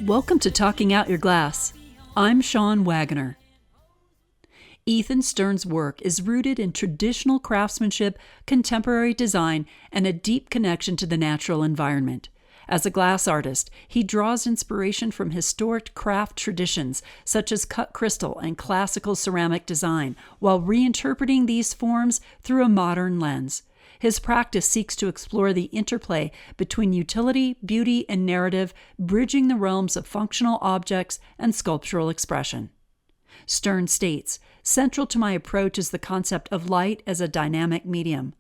Welcome to Talking Out Your Glass. I'm Sean Wagner. Ethan Stern's work is rooted in traditional craftsmanship, contemporary design, and a deep connection to the natural environment. As a glass artist, he draws inspiration from historic craft traditions such as cut crystal and classical ceramic design, while reinterpreting these forms through a modern lens. His practice seeks to explore the interplay between utility, beauty, and narrative, bridging the realms of functional objects and sculptural expression. Stern states, "Central to my approach is the concept of light as a dynamic medium.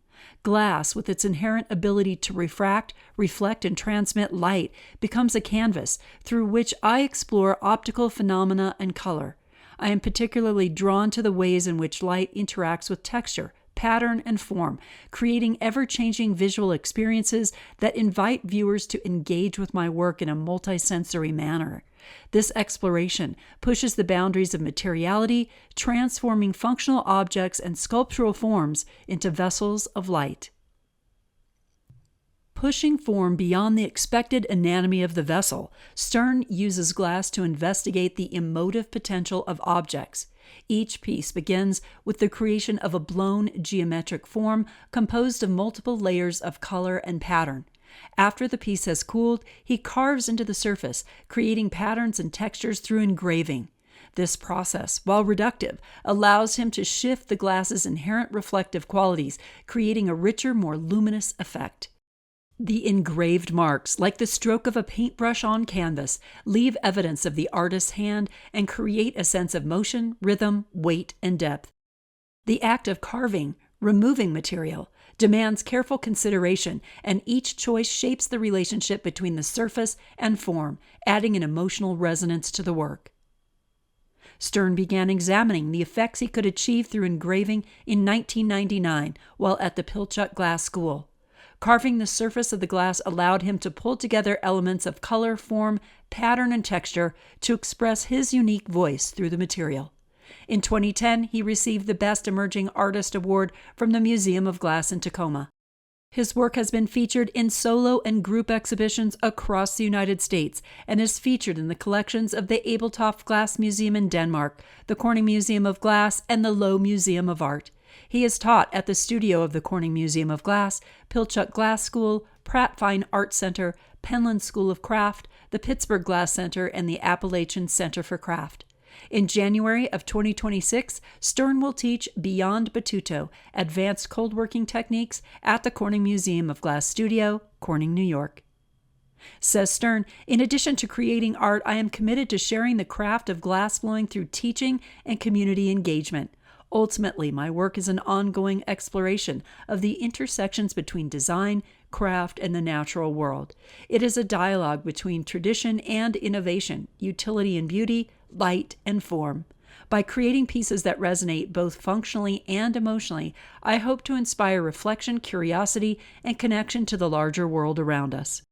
Glass, with its inherent ability to refract, reflect, and transmit light, becomes a canvas through which I explore optical phenomena and color. I am particularly drawn to the ways in which light interacts with texture, pattern, and form, creating ever-changing visual experiences that invite viewers to engage with my work in a multisensory manner. This exploration pushes the boundaries of materiality, transforming functional objects and sculptural forms into vessels of light." Pushing form beyond the expected anatomy of the vessel, Stern uses glass to investigate the emotive potential of objects. Each piece begins with the creation of a blown geometric form composed of multiple layers of color and pattern. After the piece has cooled, he carves into the surface, creating patterns and textures through engraving. This process, while reductive, allows him to shift the glass's inherent reflective qualities, creating a richer, more luminous effect. The engraved marks, like the stroke of a paintbrush on canvas, leave evidence of the artist's hand and create a sense of motion, rhythm, weight, and depth. The act of carving, removing material, demands careful consideration, and each choice shapes the relationship between the surface and form, adding an emotional resonance to the work. Stern began examining the effects he could achieve through engraving in 1999 while at the Pilchuck Glass School. Carving the surface of the glass allowed him to pull together elements of color, form, pattern, and texture to express his unique voice through the material. In 2010, he received the Best Emerging Artist Award from the Museum of Glass in Tacoma. His work has been featured in solo and group exhibitions across the United States and is featured in the collections of the Abeltoft Glass Museum in Denmark, the Corning Museum of Glass, and the Lowe Museum of Art. He is taught at the studio of the Corning Museum of Glass, Pilchuck Glass School, Pratt Fine Art Center, Penland School of Craft, the Pittsburgh Glass Center, and the Appalachian Center for Craft. In January of 2026, Stern will teach Beyond Batuto, Advanced Cold Working Techniques at the Corning Museum of Glass Studio, Corning, New York. Says Stern, "In addition to creating art, I am committed to sharing the craft of glass blowing through teaching and community engagement. Ultimately, my work is an ongoing exploration of the intersections between design, craft, and the natural world. It is a dialogue between tradition and innovation, utility and beauty, light and form. By creating pieces that resonate both functionally and emotionally, I hope to inspire reflection, curiosity, and connection to the larger world around us."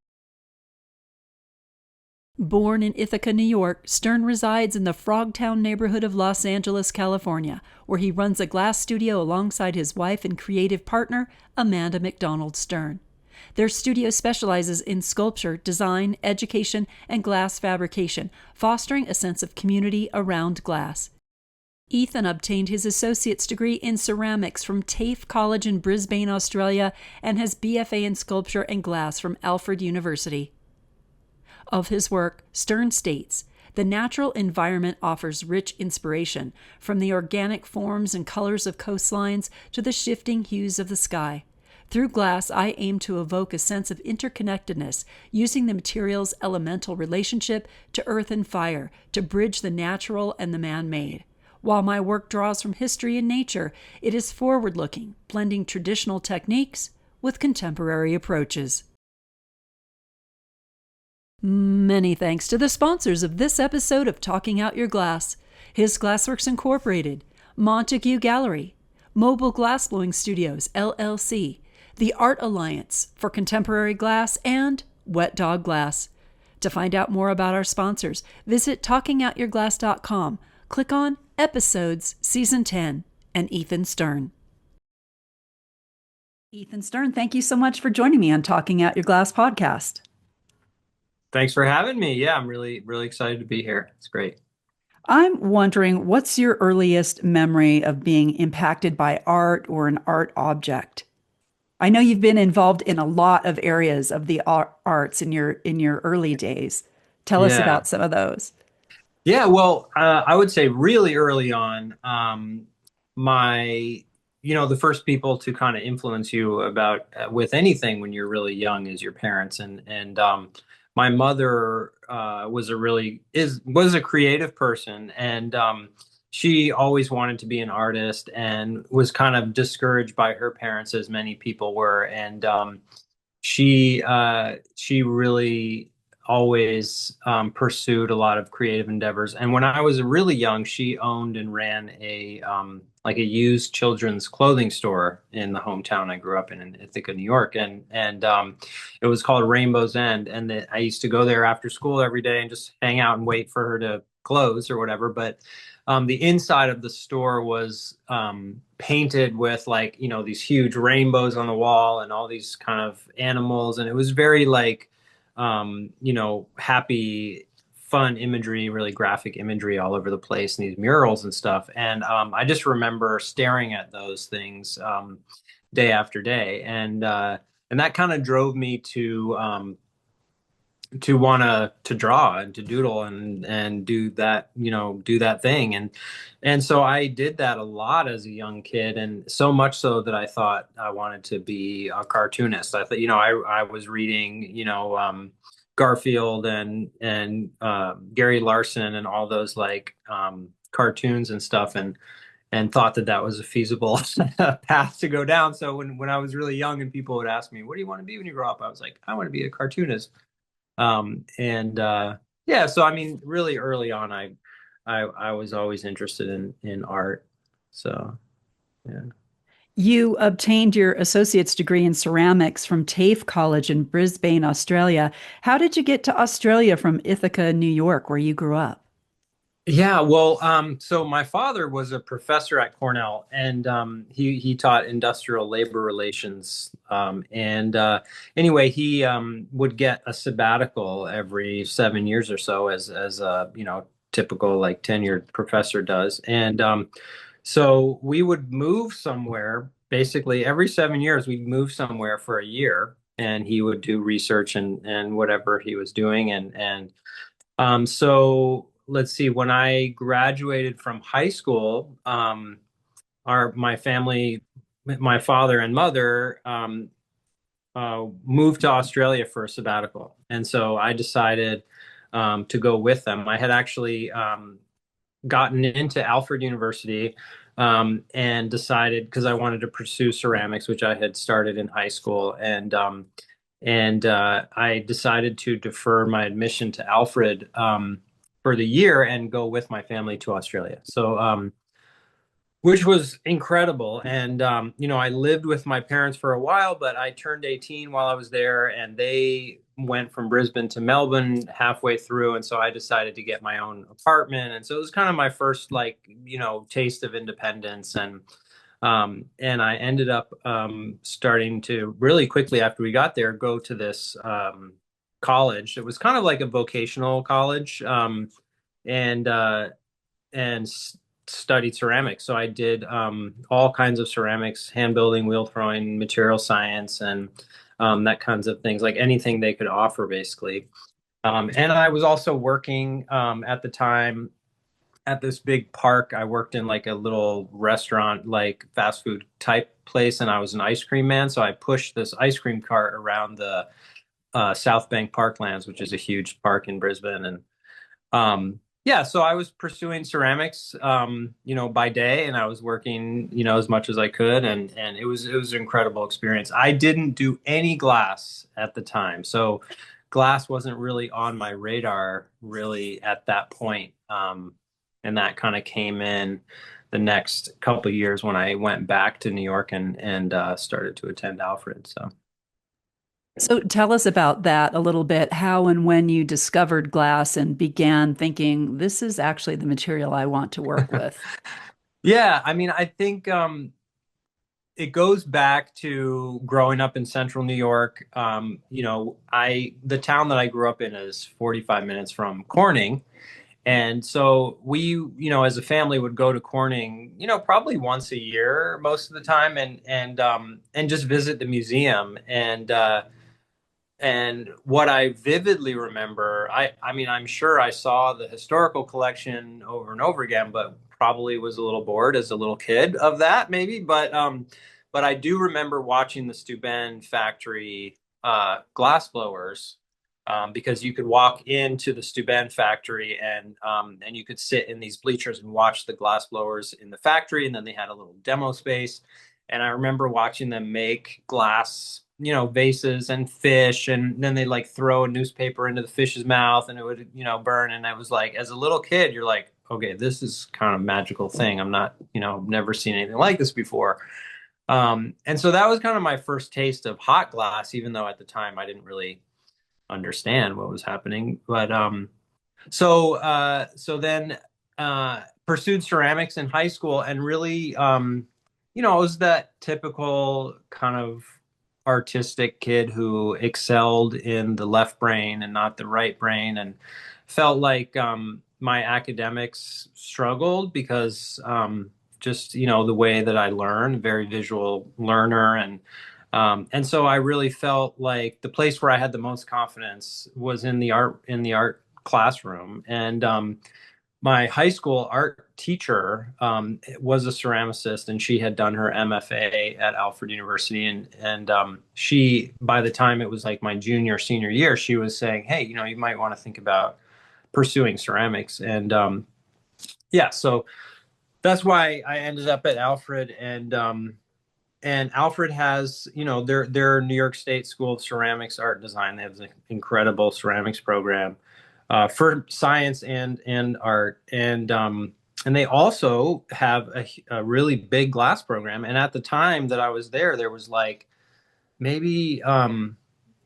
Born in Ithaca, New York, Stern resides in the Frogtown neighborhood of Los Angeles, California, where he runs a glass studio alongside his wife and creative partner, Amanda McDonald Stern. Their studio specializes in sculpture, design, education, and glass fabrication, fostering a sense of community around glass. Ethan obtained his associate's degree in ceramics from TAFE College in Brisbane, Australia, and his BFA in sculpture and glass from Alfred University. Of his work, Stern states, "The natural environment offers rich inspiration, from the organic forms and colors of coastlines to the shifting hues of the sky. Through glass, I aim to evoke a sense of interconnectedness, using the material's elemental relationship to earth and fire to bridge the natural and the man-made. While my work draws from history and nature, it is forward-looking, blending traditional techniques with contemporary approaches." Many thanks to the sponsors of this episode of Talking Out Your Glass: His Glassworks Incorporated, Montague Gallery, Mobile Glassblowing Studios, LLC, the Art Alliance for Contemporary Glass, and Wet Dog Glass. To find out more about our sponsors, visit talkingoutyourglass.com, click on Episodes Season 10, and Ethan Stern. Ethan Stern, thank you so much for joining me on Talking Out Your Glass podcast. Thanks for having me. Yeah, I'm really, really excited to be here. It's great. I'm wondering, what's your earliest memory of being impacted by art or an art object? I know you've been involved in a lot of areas of the arts in your early days. Tell us Yeah. about some of those. Yeah, well, I would say really early on, my, the first people to kind of influence you about with anything when you're really young is your parents, and my mother was a creative person, and she always wanted to be an artist and was kind of discouraged by her parents, as many people were, and she really always pursued a lot of creative endeavors. And when I was really young, she owned and ran a like a used children's clothing store in the hometown I grew up in Ithaca, New York, and it was called Rainbow's End. And I used to go there after school every day and just hang out and wait for her to close or whatever. But the inside of the store was painted with, like, these huge rainbows on the wall and all these kind of animals, and it was very like happy, fun imagery, really graphic imagery all over the place, and these murals and stuff. And I just remember staring at those things day after day, and that kind of drove me to want to draw and to doodle and do that thing. And so I did that a lot as a young kid, and so much so that I thought I wanted to be a cartoonist. I thought, I was reading, Garfield and Gary Larson and all those, like, cartoons and stuff, and thought that that was a feasible path to go down. So when I was really young and people would ask me, what do you want to be when you grow up, I was like, I want to be a cartoonist. And yeah, so I mean, really early on, I was always interested in art. So yeah. You obtained your associate's degree in ceramics from TAFE College in Brisbane, Australia. How did you get to Australia from Ithaca, New York, where you grew up? Yeah, well, so my father was a professor at Cornell, and he taught industrial labor relations. And anyway, he would get a sabbatical every 7 years or so, as a typical, like, tenured professor does. And so we would move somewhere. Basically, every 7 years, we'd move somewhere for a year, and he would do research and whatever he was doing, so let's see, when I graduated from high school, my family, my father and mother, moved to Australia for a sabbatical. And so I decided to go with them. I had actually gotten into Alfred University, and decided, because I wanted to pursue ceramics, which I had started in high school, and I decided to defer my admission to Alfred for the year and go with my family to Australia. So, which was incredible. And I lived with my parents for a while, but I turned 18 while I was there, and they went from Brisbane to Melbourne halfway through, and so I decided to get my own apartment. And so it was kind of my first, like, taste of independence. And I ended up starting to really quickly after we got there go to this college. It was kind of like a vocational college, and studied ceramics. So I did all kinds of ceramics, hand building, wheel throwing, material science, and that kinds of things, like anything they could offer, basically. And I was also working at the time at this big park. I worked in, like, a little restaurant, like fast food type place, and I was an ice cream man. So I pushed this ice cream cart around the South Bank Parklands, which is a huge park in Brisbane. And yeah, so I was pursuing ceramics, by day, and I was working, as much as I could, and it was an incredible experience. I didn't do any glass at the time, so glass wasn't really on my radar really at that point. And that kind of came in the next couple of years when I went back to New York and started to attend Alfred. So. So tell us about that a little bit, how and when you discovered glass and began thinking, this is actually the material I want to work with. Yeah, I mean, I think it goes back to growing up in central New York. The town that I grew up in is 45 minutes from Corning. And so we, as a family would go to Corning, probably once a year most of the time and just visit the museum. And what I vividly remember, I mean, I'm sure I saw the historical collection over and over again, but probably was a little bored as a little kid of that, maybe. But I do remember watching the Steuben factory glass blowers, because you could walk into the Steuben factory and you could sit in these bleachers and watch the glass blowers in the factory, and then they had a little demo space. And I remember watching them make glass, vases and fish, and then they like throw a newspaper into the fish's mouth and it would, burn. And I was like, as a little kid, you're like, okay, this is kind of magical thing. I'm not, never seen anything like this before. And so that was kind of my first taste of hot glass, even though at the time I didn't really understand what was happening. So then pursued ceramics in high school and really, I was that typical kind of artistic kid who excelled in the left brain and not the right brain, and felt like my academics struggled because just the way that I learn, very visual learner, and so I really felt like the place where I had the most confidence was in the art classroom. And my high school art teacher was a ceramicist, and she had done her MFA at Alfred University. And she, by the time it was like my junior, senior year, she was saying, "Hey, you might want to think about pursuing ceramics." And yeah, so that's why I ended up at Alfred. And Alfred has, their New York State School of Ceramics, Art and Design. They have an incredible ceramics program for science and art, and they also have a really big glass program. And at the time that I was there was like maybe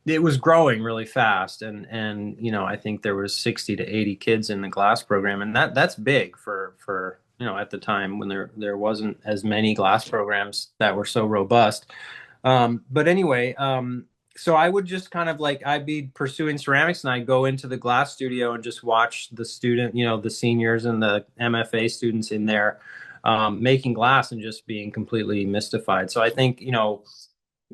it was growing really fast, and I think there was 60 to 80 kids in the glass program, and that's big for at the time when there wasn't as many glass programs that were so robust. But anyway, so I would just kind of like I'd be pursuing ceramics, and I'd go into the glass studio and just watch the seniors and the MFA students in there making glass and just being completely mystified. So I think,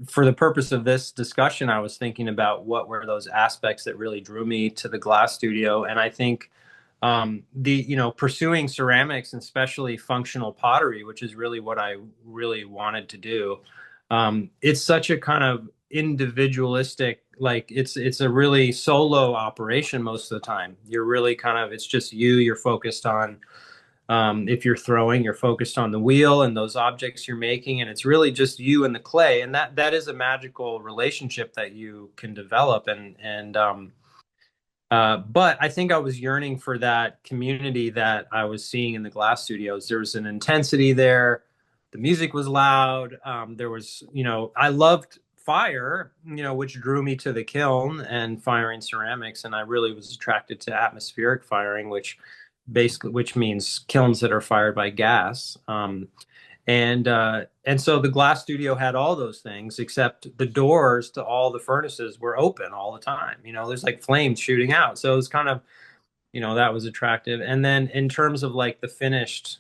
for the purpose of this discussion, I was thinking about what were those aspects that really drew me to the glass studio. And I think pursuing ceramics and especially functional pottery, which is really what I really wanted to do. It's such a kind of individualistic, like it's a really solo operation most of the time. You're really kind of, it's just you're focused on, if you're throwing, you're focused on the wheel and those objects you're making, and it's really just you and the clay, and that is a magical relationship that you can develop. But I think I was yearning for that community that I was seeing in the glass studios. There was an intensity there. The music was loud. There was, I loved fire, which drew me to the kiln and firing ceramics. And I really was attracted to atmospheric firing, which means kilns that are fired by gas. And so the glass studio had all those things, except the doors to all the furnaces were open all the time. There's like flames shooting out. So it was kind of, that was attractive. And then in terms of like the finished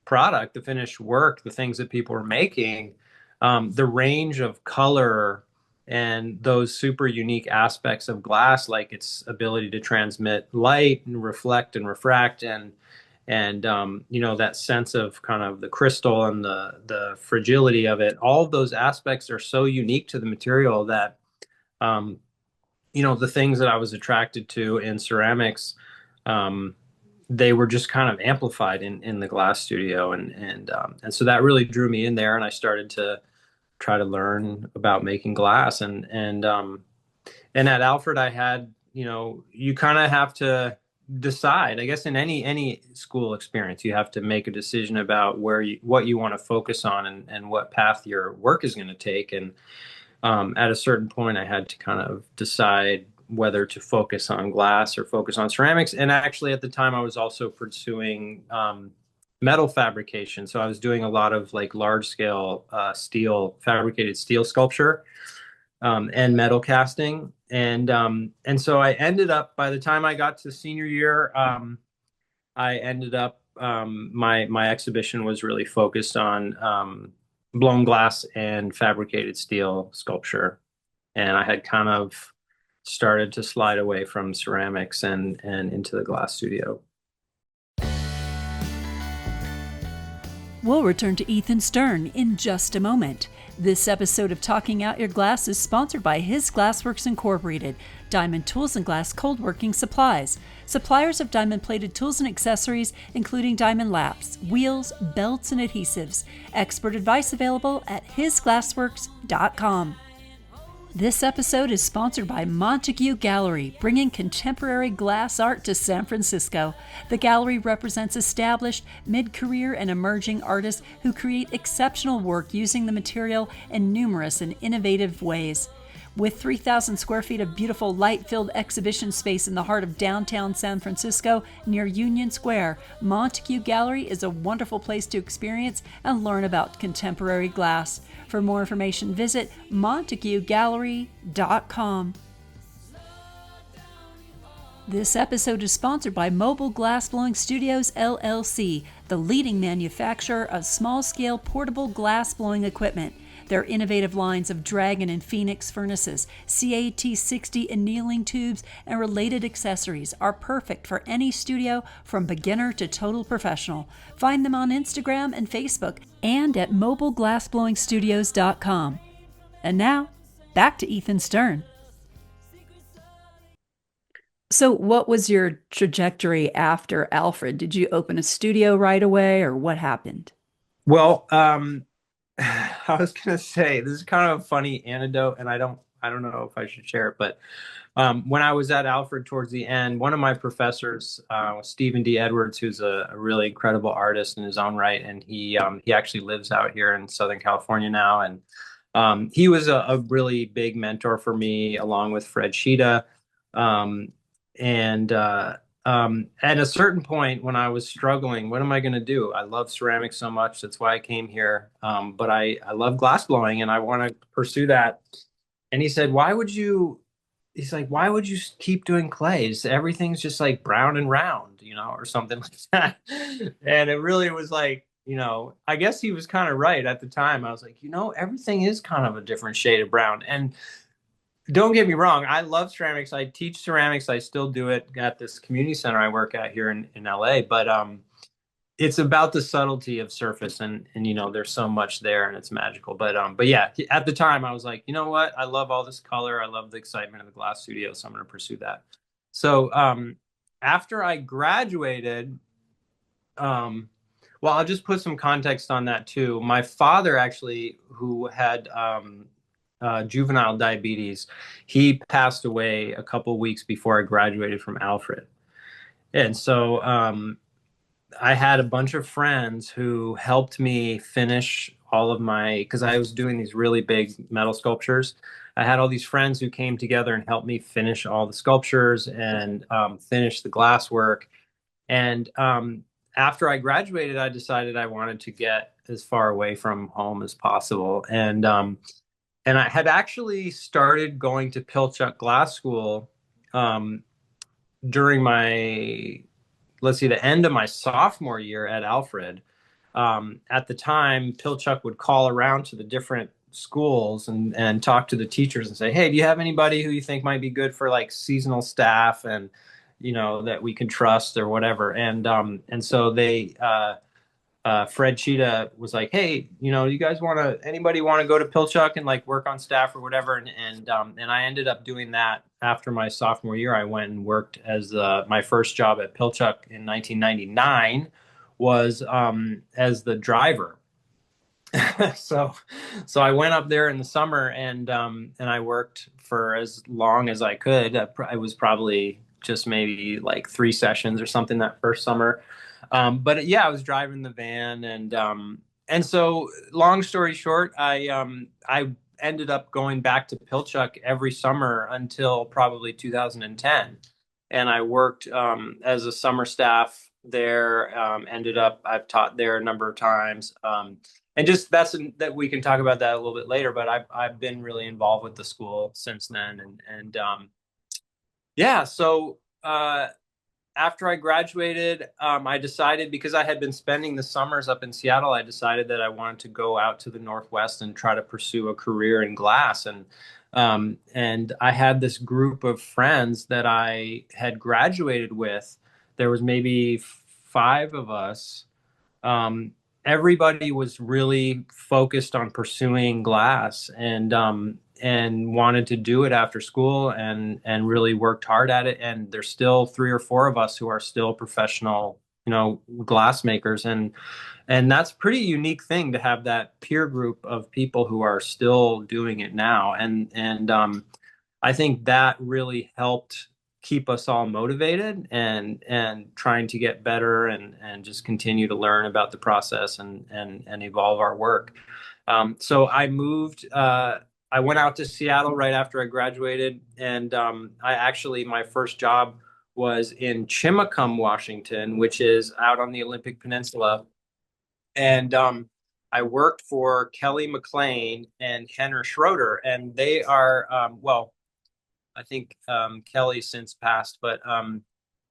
product, the finished work, the things that people were making, the range of color and those super unique aspects of glass, like its ability to transmit light and reflect and refract, and that sense of kind of the crystal and the fragility of it. All of those aspects are so unique to the material that um, the things that I was attracted to in ceramics, they were just kind of amplified in the glass studio, and so that really drew me in there, and I started to try to learn about making glass. And at Alfred, I had, you kind of have to decide, I guess, in any school experience, you have to make a decision about what you want to focus on, and what path your work is going to take. And at a certain point, I had to kind of decide whether to focus on glass or focus on ceramics. And actually, at the time, I was also pursuing metal fabrication. So I was doing a lot of like large scale steel, fabricated steel sculpture, and metal casting. And so I ended up, by the time I got to senior year, I ended up, my exhibition was really focused on blown glass and fabricated steel sculpture. And I had kind of started to slide away from ceramics and into the glass studio. We'll return to Ethan Stern in just a moment. This episode of Talking Out Your Glass is sponsored by His Glassworks Incorporated, diamond tools and glass cold working supplies. Suppliers of diamond plated tools and accessories, including diamond laps, wheels, belts, and adhesives. Expert advice available at hisglassworks.com. This episode is sponsored by Montague Gallery, bringing contemporary glass art to San Francisco. The gallery represents established, mid-career, and emerging artists who create exceptional work using the material in numerous and innovative ways. With 3,000 square feet of beautiful light-filled exhibition space in the heart of downtown San Francisco near Union Square, Montague Gallery is a wonderful place to experience and learn about contemporary glass. For more information, visit montaguegallery.com. This episode is sponsored by Mobile Glassblowing Studios, LLC, the leading manufacturer of small-scale portable glass-blowing equipment. Their innovative lines of Dragon and Phoenix furnaces, CAT-60 annealing tubes, and related accessories are perfect for any studio from beginner to total professional. Find them on Instagram and Facebook and at mobileglassblowingstudios.com. And now, back to Ethan Stern. So what was your trajectory after Alfred? Did you open a studio right away, or what happened? Well, I was gonna say this is kind of a funny anecdote, and I don't know if I should share it, but when I was at Alfred towards the end, one of my professors was Stephen D. Edwards, who's a really incredible artist in his own right, and he actually lives out here in Southern California now, and he was a really big mentor for me, along with Fred Sheeta. Um, and at a certain point when I was struggling, what am I going to do? I love ceramics so much. That's why I came here. But I love glass blowing and I want to pursue that. And he said, he's like, why would you keep doing clays? Everything's just like brown and round, or something like that. And it really was like, I guess he was kind of right at the time. I was like, everything is kind of a different shade of brown. And don't get me wrong, I love ceramics. I teach ceramics. I still do it at this community center I work at here in LA. But it's about the subtlety of surface and there's so much there and it's magical. But yeah, at the time I was like, you know what? I love all this color. I love the excitement of the glass studio, so I'm going to pursue that. So after I graduated, well, I'll just put some context on that too. My father actually, who had juvenile diabetes, he passed away a couple weeks before I graduated from Alfred. And so I had a bunch of friends who helped me finish all of because I was doing these really big metal sculptures. I had all these friends who came together and helped me finish all the sculptures and finish the glass work. And after I graduated, I decided I wanted to get as far away from home as possible. And I had actually started going to Pilchuck Glass School during the end of my sophomore year at Alfred. At the time, Pilchuck would call around to the different schools and talk to the teachers and say, hey, do you have anybody who you think might be good for like seasonal staff and, that we can trust or whatever. And so Fred Cheetah was like, hey, you guys anybody want to go to Pilchuck and like work on staff or whatever? And I ended up doing that after my sophomore year. I went and worked as my first job at Pilchuck in 1999 was as the driver. So I went up there in the summer and I worked for as long as I could. I was probably just maybe like 3 sessions or something that first summer. But yeah, I was driving the van and so long story short, I ended up going back to Pilchuck every summer until probably 2010. And I worked as a summer staff there. I've taught there a number of times. And just that we can talk about that a little bit later, but I've been really involved with the school since then. Yeah, so after I graduated, I decided, because I had been spending the summers up in Seattle, I decided that I wanted to go out to the Northwest and try to pursue a career in glass. And I had this group of friends that I had graduated with. There was maybe five of us. um, Everybody was really focused on pursuing glass, and wanted to do it after school, and really worked hard at it. And there's still three or four of us who are still professional, glass makers. And that's a pretty unique thing to have that peer group of people who are still doing it now. And I think that really helped keep us all motivated and trying to get better and just continue to learn about the process and evolve our work. So I went out to Seattle right after I graduated, and my first job was in Chimacum, Washington, which is out on the Olympic Peninsula. And I worked for Kelly McLean and Henner Schroeder, and they are, well, I think Kelly since passed, but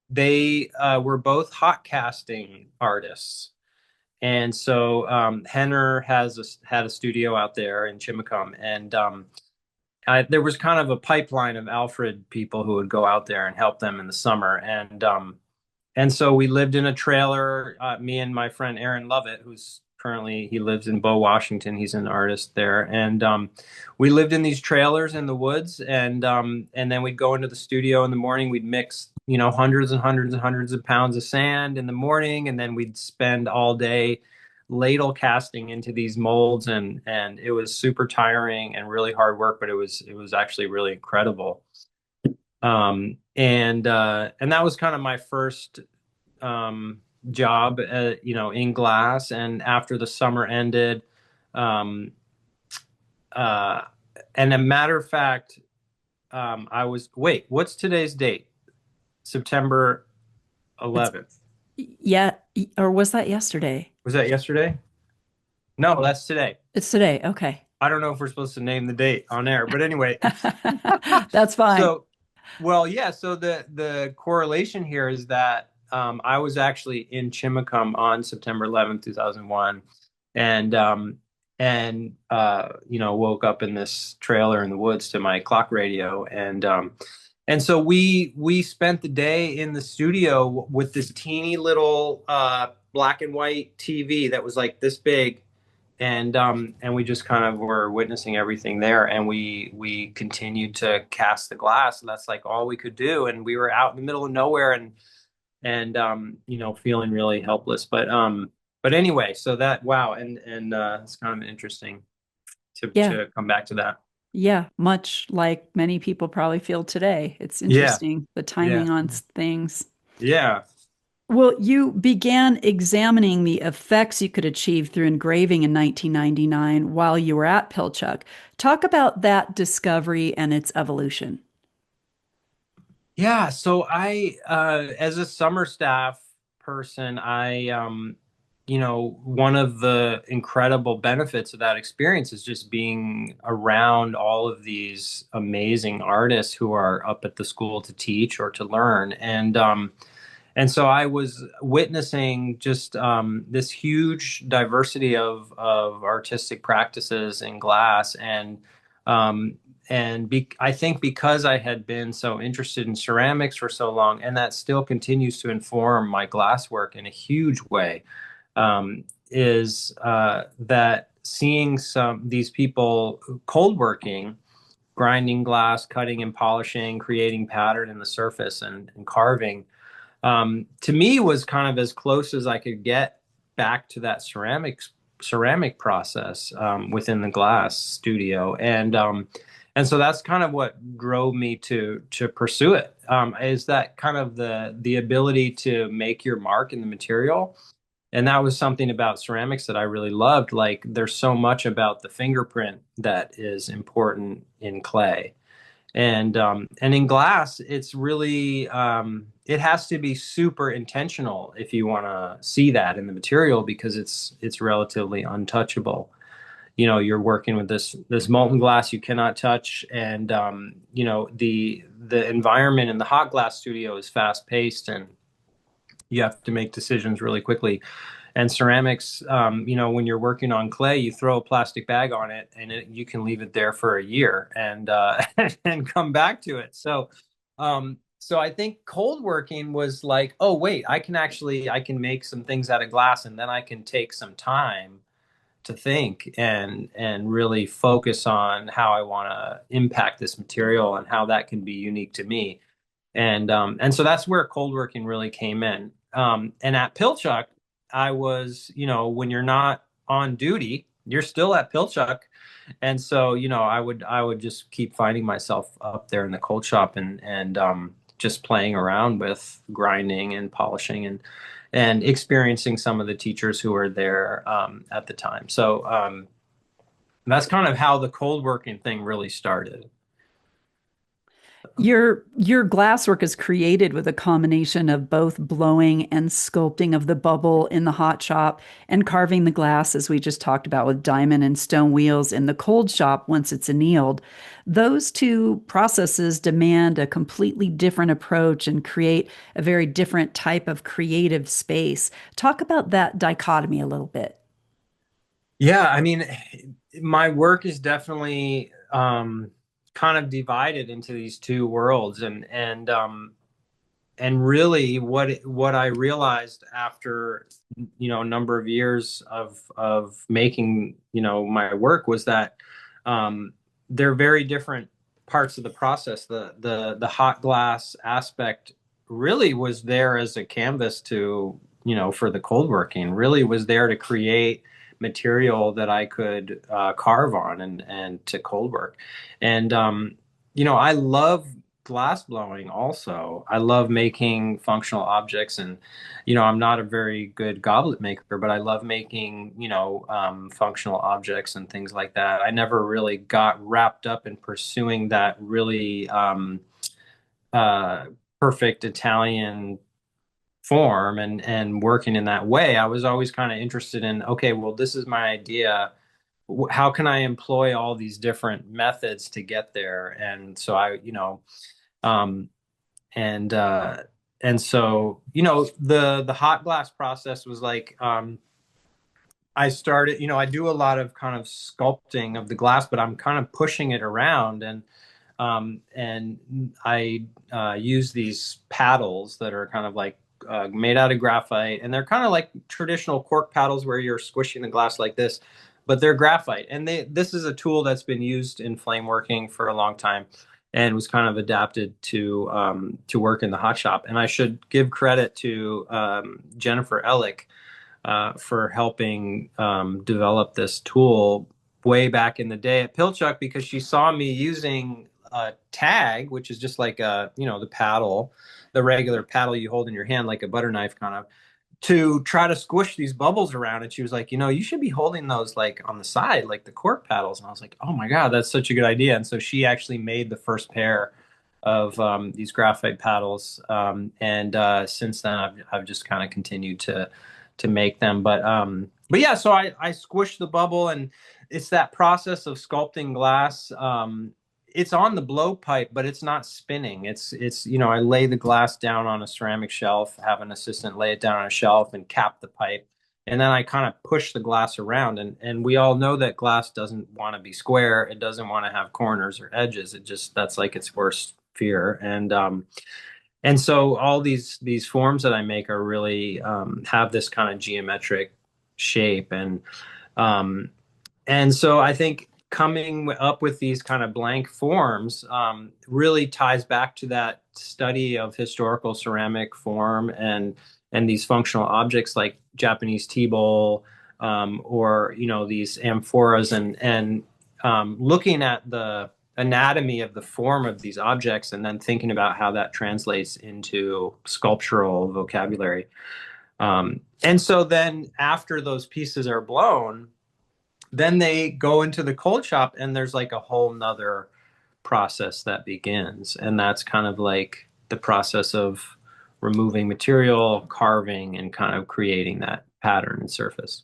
they were both hot casting artists. And so Henner had a studio out there in Chimacum, and there was kind of a pipeline of Alfred people who would go out there and help them in the summer. And so we lived in a trailer, me and my friend Aaron Lovett, he lives in Bow, Washington. He's an artist there. And we lived in these trailers in the woods. And then we'd go into the studio in the morning. We'd mix, hundreds and hundreds and hundreds of pounds of sand in the morning. And then we'd spend all day ladle casting into these molds. And it was super tiring and really hard work, but it was actually really incredible. And that was kind of my first job, in glass. And after the summer ended, um, uh, and a matter of fact, what's today's date? September It's 11th. yeah, or was that yesterday? Was that yesterday? No, that's today. It's today. Okay. I don't know if we're supposed to name the date on air, but anyway. That's fine. So, well, yeah. So the correlation here is that I was actually in Chimacum on September 11th, 2001, and woke up in this trailer in the woods to my clock radio, and so we spent the day in the studio with this teeny little black and white TV that was like this big, and we just kind of were witnessing everything there, and we continued to cast the glass, and that's like all we could do. And we were out in the middle of nowhere, and feeling really helpless. But anyway, so that, wow. And it's kind of interesting Yeah. to come back to that. Yeah. Much like many people probably feel today. It's Yeah, interesting, the yeah, timing on things. yeah. Well, you began examining the effects you could achieve through engraving in 1999 while you were at Pilchuck. Talk about that discovery and its evolution. Yeah, so as a summer staff person, one of the incredible benefits of that experience is just being around all of these amazing artists who are up at the school to teach or to learn. And so I was witnessing just this huge diversity of artistic practices in glass. I think because I had been so interested in ceramics for so long, and that still continues to inform my glass work in a huge way, is that seeing these people cold working, grinding glass, cutting and polishing, creating pattern in the surface, and carving, to me was kind of as close as I could get back to that ceramic process within the glass studio. And so that's kind of what drove me to pursue it, is that kind of the ability to make your mark in the material. And that was something about ceramics that I really loved. Like, there's so much about the fingerprint that is important in clay. And in glass, it's really it has to be super intentional if you want to see that in the material, because it's relatively untouchable. You're working with this molten glass you cannot touch, and the environment in the hot glass studio is fast paced, and you have to make decisions really quickly. And ceramics, when you're working on clay, you throw a plastic bag on it, and you can leave it there for a year and and come back to it. So I think cold working was like, oh wait, I can make some things out of glass, and then I can take some time to think and really focus on how I want to impact this material and how that can be unique to me. And so that's where cold working really came in. And at Pilchuck, I was, when you're not on duty, you're still at Pilchuck. And so, I would just keep finding myself up there in the cold shop and just playing around with grinding and polishing and experiencing some of the teachers who were there at the time. So that's kind of how the cold working thing really started. Your glasswork is created with a combination of both blowing and sculpting of the bubble in the hot shop and carving the glass, as we just talked about, with diamond and stone wheels in the cold shop once it's annealed. Those two processes demand a completely different approach and create a very different type of creative space. Talk about that dichotomy a little bit. Yeah, I mean, my work is definitely kind of divided into these two worlds, and really what I realized after a number of years of making my work was that they're very different parts of the process. The hot glass aspect really was there as a canvas to for the cold working, really was there to create material that I could carve on and to cold work. And I love glass blowing also. I love making functional objects, and I'm not a very good goblet maker, but I love making functional objects and things like that. I never really got wrapped up in pursuing that really uh, perfect Italian form and working in that way. I was always kind of interested in, okay, well, this is my idea. How can I employ all these different methods to get there? And so um, and uh, and so the hot glass process was like I started, I do a lot of kind of sculpting of the glass, but I'm kind of pushing it around, and I use these paddles that are kind of like made out of graphite, and they're kind of like traditional cork paddles where you're squishing the glass like this, but they're graphite. And this is a tool that's been used in flame working for a long time, and was kind of adapted to work in the hot shop. And I should give credit to Jennifer Ellick for helping develop this tool way back in the day at Pilchuck, because she saw me using a tag, which is just like the paddle, the regular paddle you hold in your hand like a butter knife kind of, to try to squish these bubbles around. And she was like, you should be holding those like on the side, like the cork paddles. And I was like, oh my God, that's such a good idea. And so she actually made the first pair of these graphite paddles. And since then, I've just kind of continued to make them. But yeah, so I squish the bubble, and it's that process of sculpting glass. It's on the blowpipe, but it's not spinning. It's I lay the glass down on a ceramic shelf, have an assistant lay it down on a shelf and cap the pipe. And then I kind of push the glass around, and we all know that glass doesn't want to be square. It doesn't want to have corners or edges. That's like its worst fear. And so all these forms that I make are really have this kind of geometric shape, um, and so I think coming up with these kind of blank forms really ties back to that study of historical ceramic form and these functional objects like Japanese tea bowl, or these amphoras, and looking at the anatomy of the form of these objects, and then thinking about how that translates into sculptural vocabulary. And so then after those pieces are blown, then they go into the cold shop, and there's like a whole nother process that begins. And that's kind of like the process of removing material, carving, and kind of creating that pattern and surface.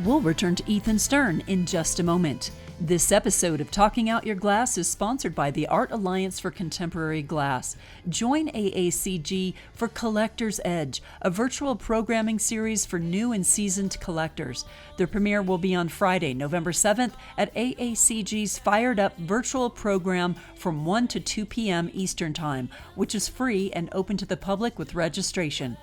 We'll return to Ethan Stern in just a moment. This episode of Talking Out Your Glass is sponsored by the Art Alliance for Contemporary Glass. Join AACG for Collector's Edge, a virtual programming series for new and seasoned collectors. The premiere will be on Friday, November 7th at AACG's Fired Up virtual program from 1 to 2 p.m. Eastern Time, which is free and open to the public with registration.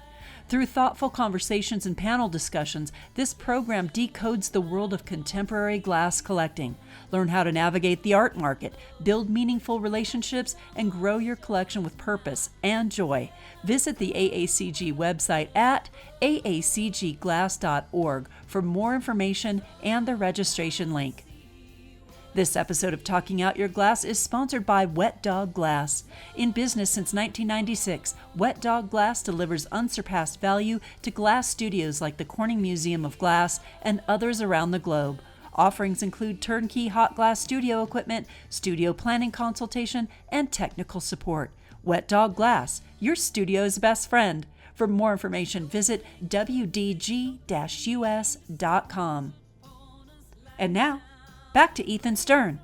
Through thoughtful conversations and panel discussions, this program decodes the world of contemporary glass collecting. Learn how to navigate the art market, build meaningful relationships, and grow your collection with purpose and joy. Visit the AACG website at aacgglass.org for more information and the registration link. This episode of Talking Out Your Glass is sponsored by Wet Dog Glass. In business since 1996, Wet Dog Glass delivers unsurpassed value to glass studios like the Corning Museum of Glass and others around the globe. Offerings include turnkey hot glass studio equipment, studio planning consultation, and technical support. Wet Dog Glass, your studio's best friend. For more information, visit wdg-us.com. And now, back to Ethan Stern.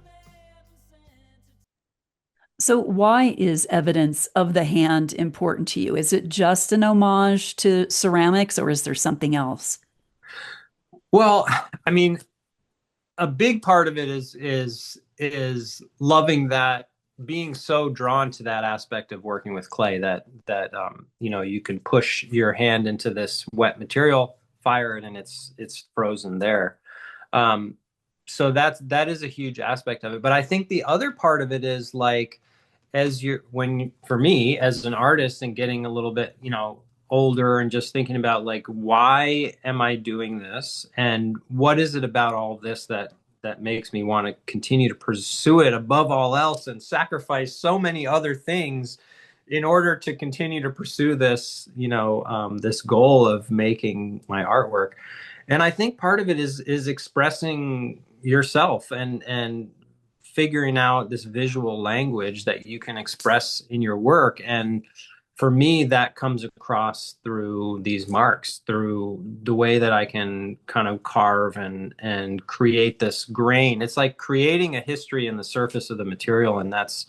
So why is evidence of the hand important to you? Is it just an homage to ceramics, or is there something else? Well, I mean, a big part of it is loving that, being so drawn to that aspect of working with clay that you can push your hand into this wet material, fire it, and it's frozen there. So that is a huge aspect of it. But I think the other part of it is like, for me as an artist and getting a little bit, older and just thinking about like, why am I doing this? And what is it about all this that makes me want to continue to pursue it above all else and sacrifice so many other things in order to continue to pursue this, this goal of making my artwork. And I think part of it is expressing yourself and figuring out this visual language that you can express in your work. And for me, that comes across through these marks, through the way that I can kind of carve and create this grain. It's like creating a history in the surface of the material, and that's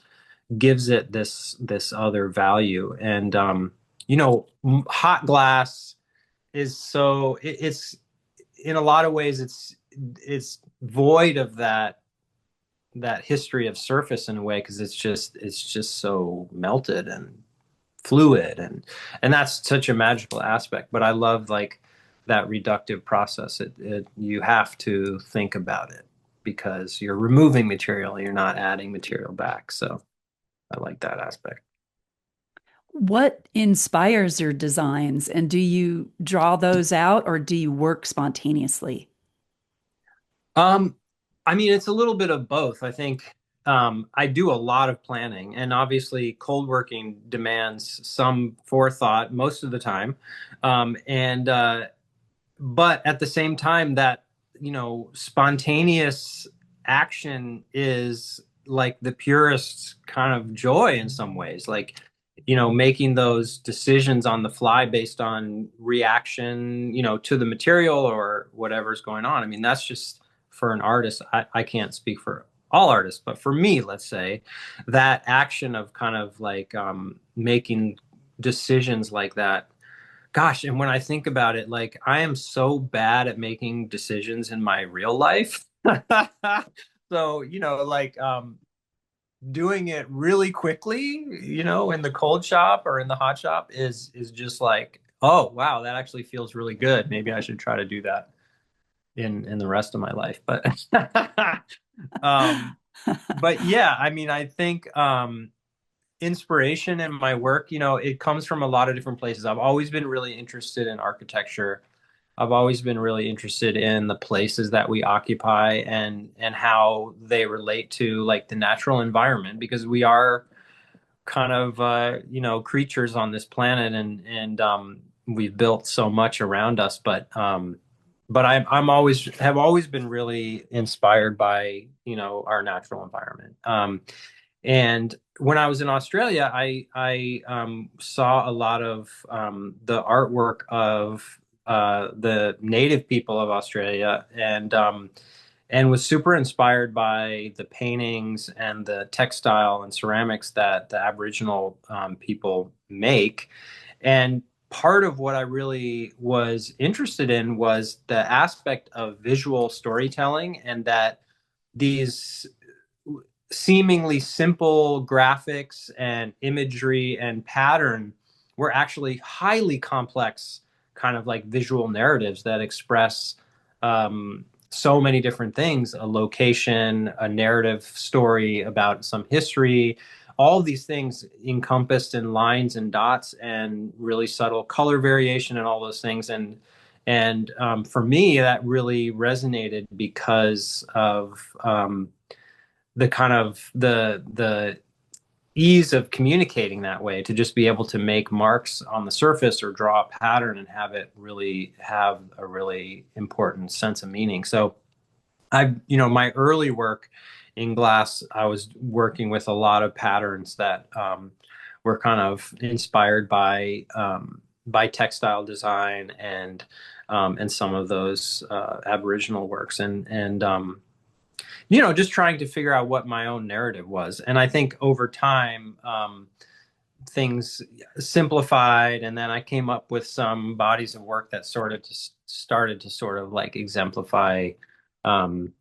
gives it this other value. And hot glass is it's in a lot of ways it's void of that history of surface in a way, because it's just so melted and fluid, and that's such a magical aspect. But I love like that reductive process. You have to think about it because you're removing material, you're not adding material back. So I like that aspect. What inspires your designs, and do you draw those out or do you work spontaneously? I mean, it's a little bit of both. I think I do a lot of planning, and obviously cold working demands some forethought most of the time. But at the same time, that, spontaneous action is like the purest kind of joy in some ways. Like, making those decisions on the fly based on reaction, to the material or whatever's going on. I mean, that's just for an artist. I can't speak for all artists, but for me, let's say that action of kind of like making decisions like that. Gosh, and when I think about it, like I am so bad at making decisions in my real life. So, like doing it really quickly, in the cold shop or in the hot shop is just like, oh, wow, that actually feels really good. Maybe I should try to do that in the rest of my life. But but yeah, I mean, I think inspiration in my work, it comes from a lot of different places. I've always been really interested in architecture. I've always been really interested in the places that we occupy and how they relate to like the natural environment, because we are kind of creatures on this planet, and we've built so much around us. But but I'm always have always been really inspired by, our natural environment. And when I was in Australia, I saw a lot of the artwork of the native people of Australia, and was super inspired by the paintings and the textile and ceramics that the Aboriginal people make. And part of what I really was interested in was the aspect of visual storytelling, and that these seemingly simple graphics and imagery and pattern were actually highly complex, kind of like visual narratives that express so many different things: a location, a narrative story about some history, all these things encompassed in lines and dots and really subtle color variation and all those things. And for me, that really resonated because of the kind of the ease of communicating that way, to just be able to make marks on the surface or draw a pattern and have it really have a really important sense of meaning. So my early work in glass, I was working with a lot of patterns that were kind of inspired by textile design and some of those Aboriginal works, and just trying to figure out what my own narrative was. And I think over time, things simplified, and then I came up with some bodies of work that sort of just started to sort of like exemplify. Um,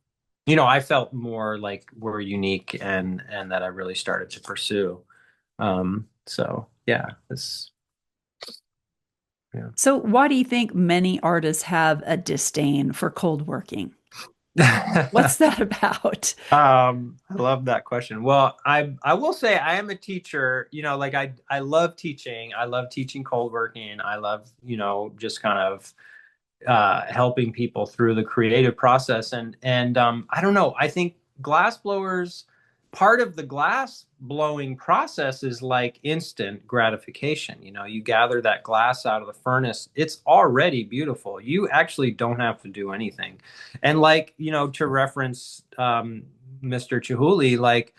I felt more like were unique, and that I really started to pursue. So yeah, it's So, why do you think many artists have a disdain for cold working? yeah. What's that about? I love that question. Well, I will say I am a teacher, like I love teaching. I love teaching cold working. I love, just kind of helping people through the creative process. And I don't know, I think glass blowers, part of the glass blowing process is like instant gratification. You gather that glass out of the furnace, it's already beautiful. You actually don't have to do anything. And like, to reference Mr. Chihuly, like,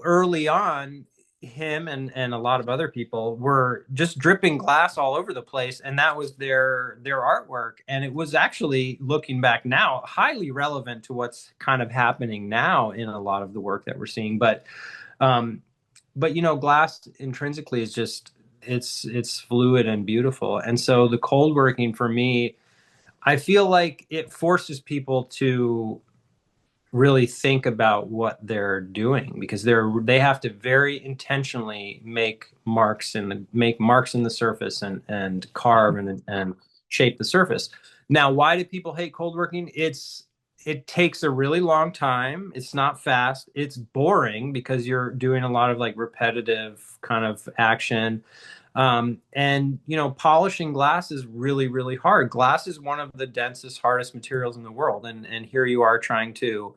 early on, him and a lot of other people were just dripping glass all over the place, and that was their artwork. And it was actually, looking back now, highly relevant to what's kind of happening now in a lot of the work that we're seeing. Um, but glass intrinsically is just it's fluid and beautiful. And so the cold working for me, I feel like it forces people to really think about what they're doing, because they have to very intentionally make marks in the surface, and carve and shape the surface. Now, why do people hate cold working? It takes a really long time. It's not fast. It's boring because you're doing a lot of like repetitive kind of action. And polishing glass is really, really hard. Glass is one of the densest, hardest materials in the world, and here you are trying to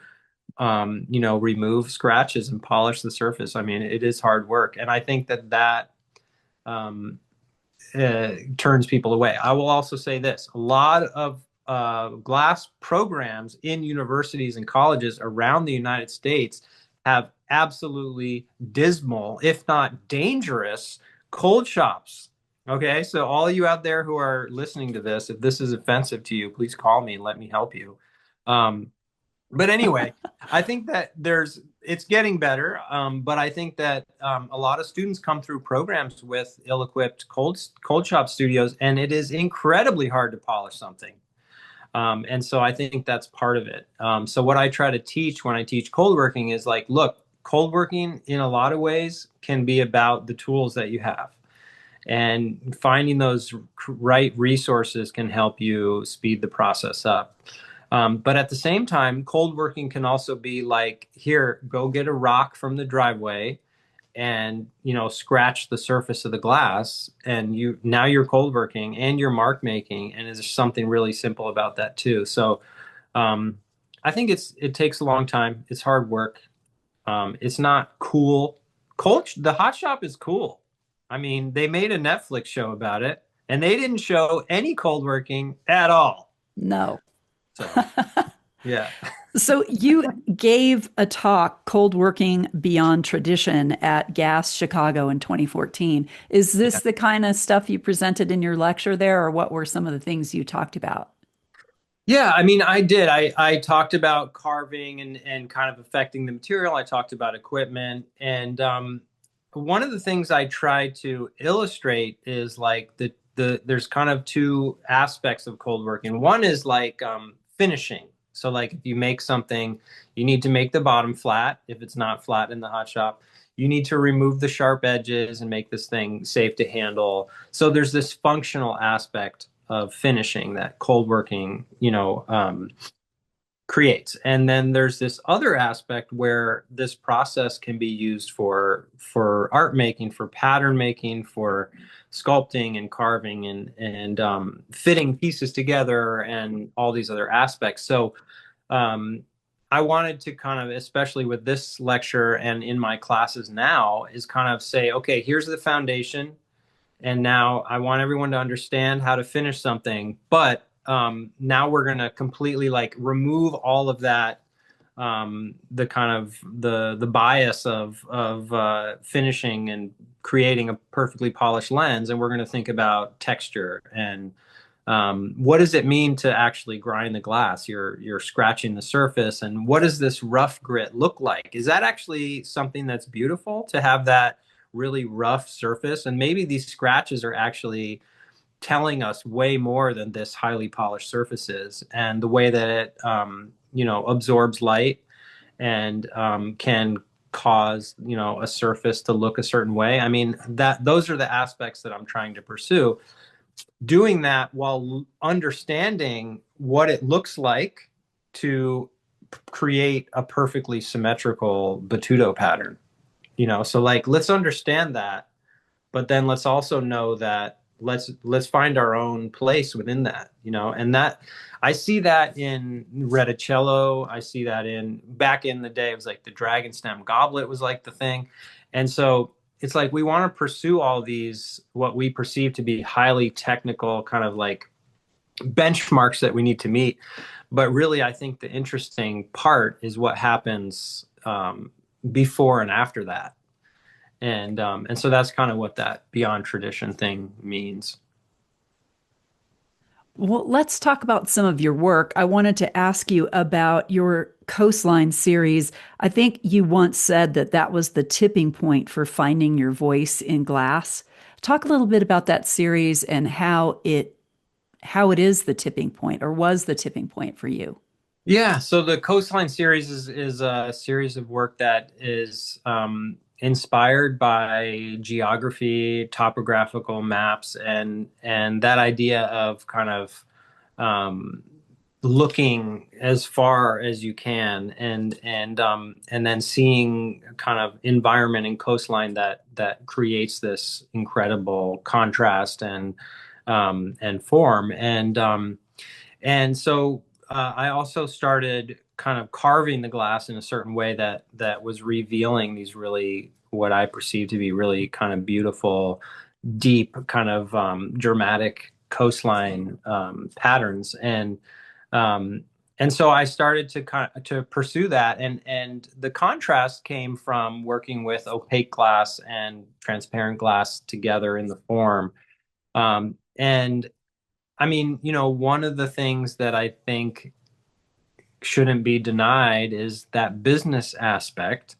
remove scratches and polish the surface. I mean, it is hard work, and I think that um, turns people away. I will also say this: a lot of glass programs in universities and colleges around the United States have absolutely dismal, if not dangerous, cold shops. Okay, so all you out there who are listening to this, if this is offensive to you, please call me and let me help you. But anyway, I think that it's getting better. But I think that a lot of students come through programs with ill-equipped cold shop studios, and it is incredibly hard to polish something. And so I think that's part of it. So what I try to teach when I teach cold working is like, look, cold working in a lot of ways can be about the tools that you have. And finding those right resources can help you speed the process up. But at the same time, cold working can also be like, here, go get a rock from the driveway and, scratch the surface of the glass. And now you're cold working and you're mark making. And there's something really simple about that too. So um, I think it takes a long time. It's hard work. It's not cool. The hot shop is cool. I mean, they made a Netflix show about it, and they didn't show any cold working at all. No. So yeah. So you gave a talk, Cold Working Beyond Tradition, at GAS Chicago in 2014. Is this the kind of stuff you presented in your lecture there, or what were some of the things you talked about? Yeah, I mean, I did. I talked about carving and kind of affecting the material. I talked about equipment, and one of the things I tried to illustrate is like there's kind of two aspects of cold working. One is like finishing. So like if you make something, you need to make the bottom flat. If it's not flat in the hot shop, you need to remove the sharp edges and make this thing safe to handle. So there's this functional aspect of finishing that cold working, creates. And then there's this other aspect where this process can be used for art making, for pattern making, for sculpting and carving and fitting pieces together and all these other aspects. So um, I wanted to kind of, especially with this lecture and in my classes now, is kind of say, okay, here's the foundation. And now I want everyone to understand how to finish something, but now we're going to completely like remove all of that, the kind of the bias of finishing and creating a perfectly polished lens, and we're going to think about texture and what does it mean to actually grind the glass? You're scratching the surface, and what does this rough grit look like? Is that actually something that's beautiful to have that really rough surface? And maybe these scratches are actually telling us way more than this highly polished surface is, and the way that it absorbs light and can cause a surface to look a certain way. I mean, that those are the aspects that I'm trying to pursue, doing that while understanding what it looks like to create a perfectly symmetrical Batuto pattern. So like let's understand that, but then let's also know that let's find our own place within that, and that I see that in reticello. I see that in back in the day, it was like the dragon stem goblet was like the thing. And so it's like we want to pursue all these what we perceive to be highly technical kind of like benchmarks that we need to meet. But really, I think the interesting part is what happens before and after that. And so that's kind of what that beyond tradition thing means. Well, let's talk about some of your work. I wanted to ask you about your Coastline series. I think you once said that that was the tipping point for finding your voice in glass. Talk a little bit about that series and how it is the tipping point or was the tipping point for you. Yeah, so the Coastline series is a series of work that is inspired by geography, topographical maps, and that idea of kind of um, looking as far as you can and then seeing kind of environment and coastline that creates this incredible contrast and form and so I also started kind of carving the glass in a certain way that was revealing these really what I perceive to be really kind of beautiful, deep, kind of dramatic coastline patterns, um, and so I started to kind of to pursue that, and the contrast came from working with opaque glass and transparent glass together in the form, and I mean, one of the things that I think shouldn't be denied is that business aspect,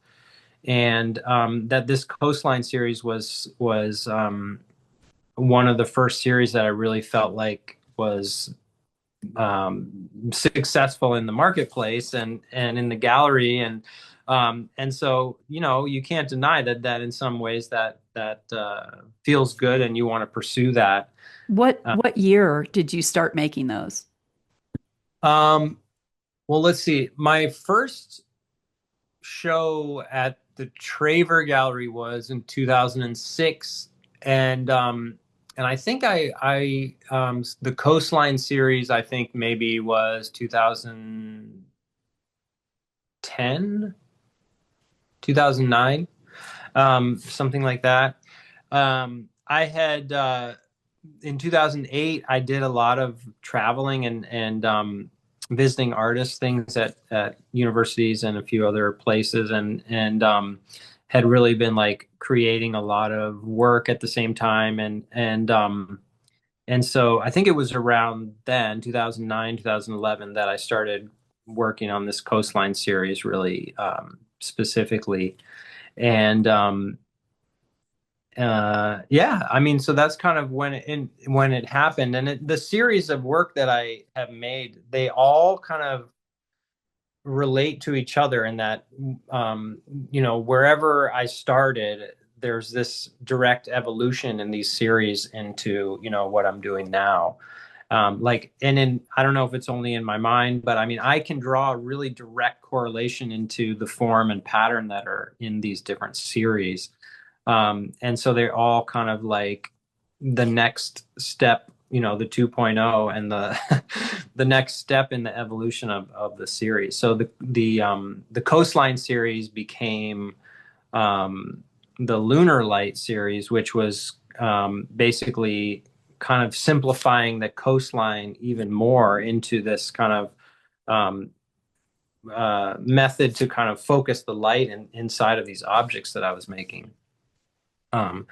and that this Coastline series was one of the first series that I really felt like was successful in the marketplace and in the gallery, and so you can't deny that in some ways that feels good, and you want to pursue that. What year did you start making those? Um, well, let's see. My first show at the Traver Gallery was in 2006, and I think the Coastline series I think maybe was 2010, 2009, something like that. I had in 2008, I did a lot of traveling and visiting artists, things at universities and a few other places, and had really been like creating a lot of work at the same time, and so I think it was around then, 2009, 2011, that I started working on this coastline series really specifically. And yeah, I mean, so that's kind of when it happened, and the series of work that I have made, they all kind of relate to each other in that, wherever I started, there's this direct evolution in these series into, what I'm doing now. I don't know if it's only in my mind, but I mean, I can draw a really direct correlation into the form and pattern that are in these different series. And so they're all kind of like the next step, the 2.0 and the the next step in the evolution of the series. So the Coastline series became the Lunar Light series, which was basically kind of simplifying the coastline even more into this kind of um, method to kind of focus the light inside of these objects that I was making. Um,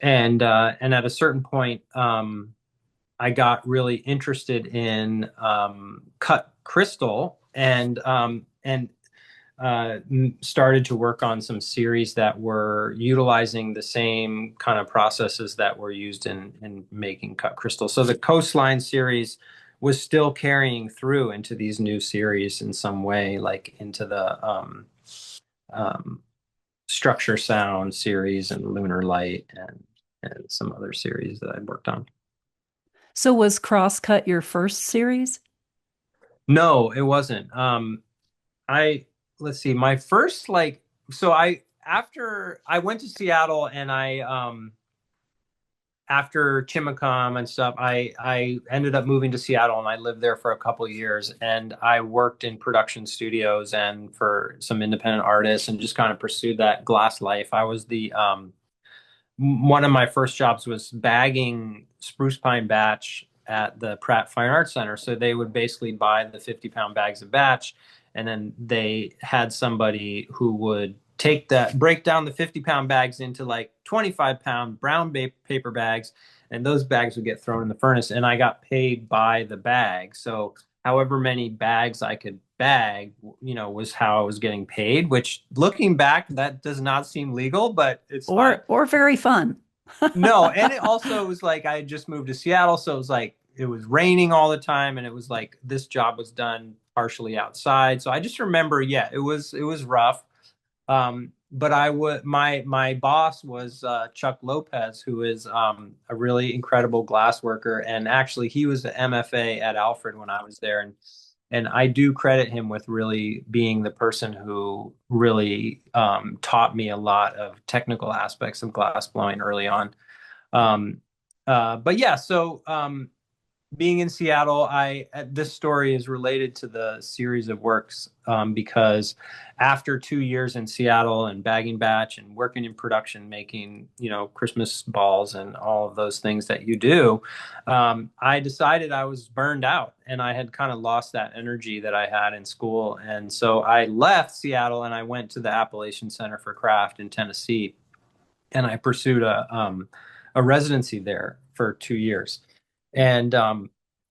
and at a certain point, I got really interested in cut crystal and started to work on some series that were utilizing the same kind of processes that were used in making cut crystal. So the Coastline series was still carrying through into these new series in some way, like into the um, Structure Sound series and Lunar Light and some other series that I worked on. So was Crosscut your first series? No, it wasn't. I let's see, my first like so I after I went to Seattle and I after Chimicum and stuff, I ended up moving to Seattle and I lived there for a couple of years and I worked in production studios and for some independent artists and just kind of pursued that glass life. I was the one of my first jobs was bagging spruce pine batch at the Pratt Fine Arts Center. So they would basically buy the 50-pound bags of batch, and then they had somebody who would break down the 50-pound bags into like 25-pound brown paper bags, and those bags would get thrown in the furnace. And I got paid by the bag. So however many bags I could bag, was how I was getting paid, which looking back, that does not seem legal, but it's fine. Or very fun? No, and it also was like I had just moved to Seattle, so it was like it was raining all the time, and it was like this job was done partially outside. So I just remember, yeah, it was rough. But I would my boss was Chuck Lopez, who is a really incredible glass worker, and actually he was the MFA at Alfred when I was there, and I do credit him with really being the person who really taught me a lot of technical aspects of glass blowing early on. Um, but yeah, so being in Seattle, this story is related to the series of works because after 2 years in Seattle and bagging batch and working in production, making Christmas balls and all of those things that you do, I decided I was burned out and I had kind of lost that energy that I had in school, and so I left Seattle and I went to the Appalachian Center for Craft in Tennessee, and I pursued a residency there for 2 years, and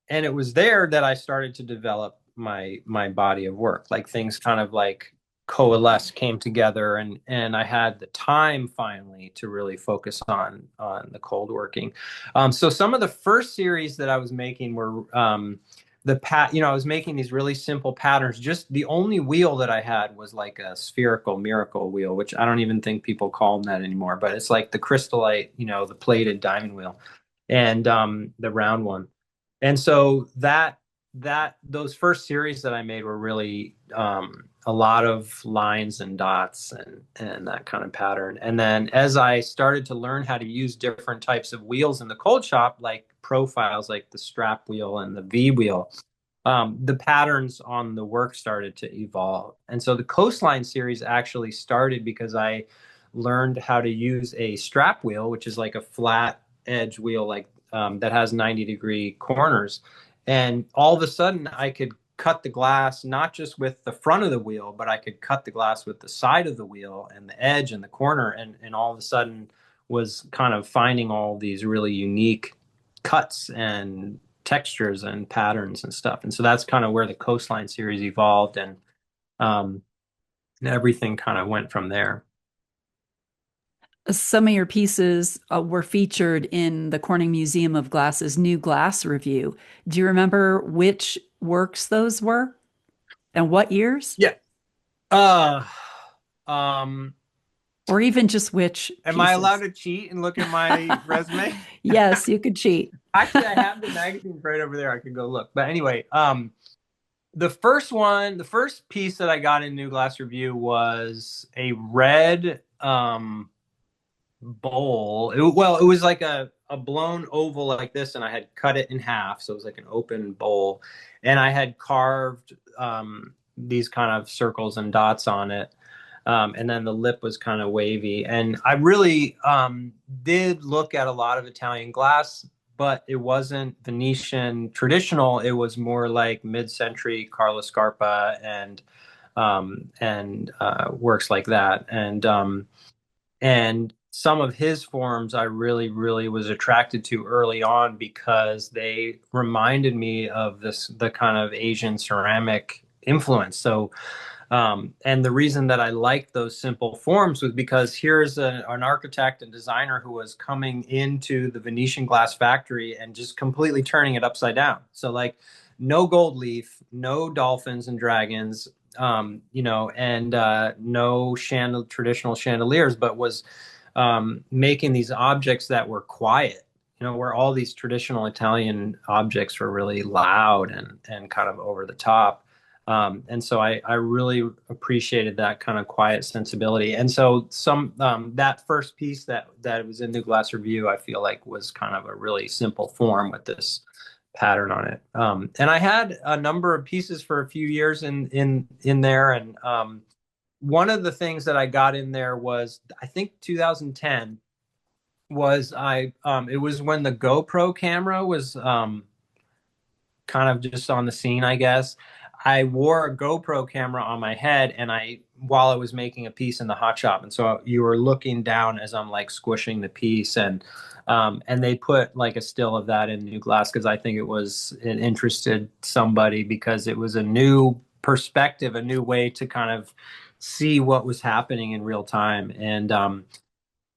it was there that I started to develop my body of work. Like things kind of like coalesced, came together, and I had the time finally to really focus on the cold working. So some of the first series that I was making were I was making these really simple patterns. Just the only wheel that I had was like a spherical miracle wheel, which I don't even think people call them that anymore, but it's like the crystallite, the plated diamond wheel, and the round one. And so that those first series that I made were really a lot of lines and dots and that kind of pattern. And then as I started to learn how to use different types of wheels in the cold shop, like profiles, like the strap wheel and the V wheel, the patterns on the work started to evolve. And so the Coastline series actually started because I learned how to use a strap wheel, which is like a flat edge wheel, like that has 90-degree corners. And all of a sudden, I could cut the glass not just with the front of the wheel, but I could cut the glass with the side of the wheel and the edge and the corner. And all of a sudden was kind of finding all these really unique cuts and textures and patterns and stuff. And so that's kind of where the Coastline series evolved, um, and everything kind of went from there. Some of your pieces were featured in the Corning Museum of Glass's new glass review. Do you remember which works those were and what years? Yeah. Uh, um, Or even just which am I allowed pieces? to cheat and look at my resume? Yes, you could cheat. Actually, I have the magazines right over there. I could go look. But anyway, the first piece that I got in New Glass Review was a red bowl. Well, it was like a blown oval like this, and I had cut it in half, so it was like an open bowl, and I had carved these kind of circles and dots on it. And then the lip was kind of wavy. And I really did look at a lot of Italian glass, but it wasn't Venetian traditional. It was more like mid-century Carlo Scarpa and works like that. And some of his forms I really, really was attracted to early on because they reminded me of the kind of Asian ceramic influence. So and the reason that I liked those simple forms was because here's an architect and designer who was coming into the Venetian glass factory and just completely turning it upside down. So like no gold leaf, no dolphins and dragons, and no traditional chandeliers, but was making these objects that were quiet. Where all these traditional Italian objects were really loud and kind of over the top. And so I really appreciated that kind of quiet sensibility. And so that first piece that was in the Glass Review, I feel like was kind of a really simple form with this pattern on it. And I had a number of pieces for a few years in there. And one of the things that I got in there was, I think 2010 was it was when the GoPro camera was kind of just on the scene, I guess. I wore a GoPro camera on my head, and while I was making a piece in the hot shop, and so you were looking down as I'm like squishing the piece, and they put like a still of that in New Glass because I think it interested somebody because it was a new perspective, a new way to kind of see what was happening in real time. And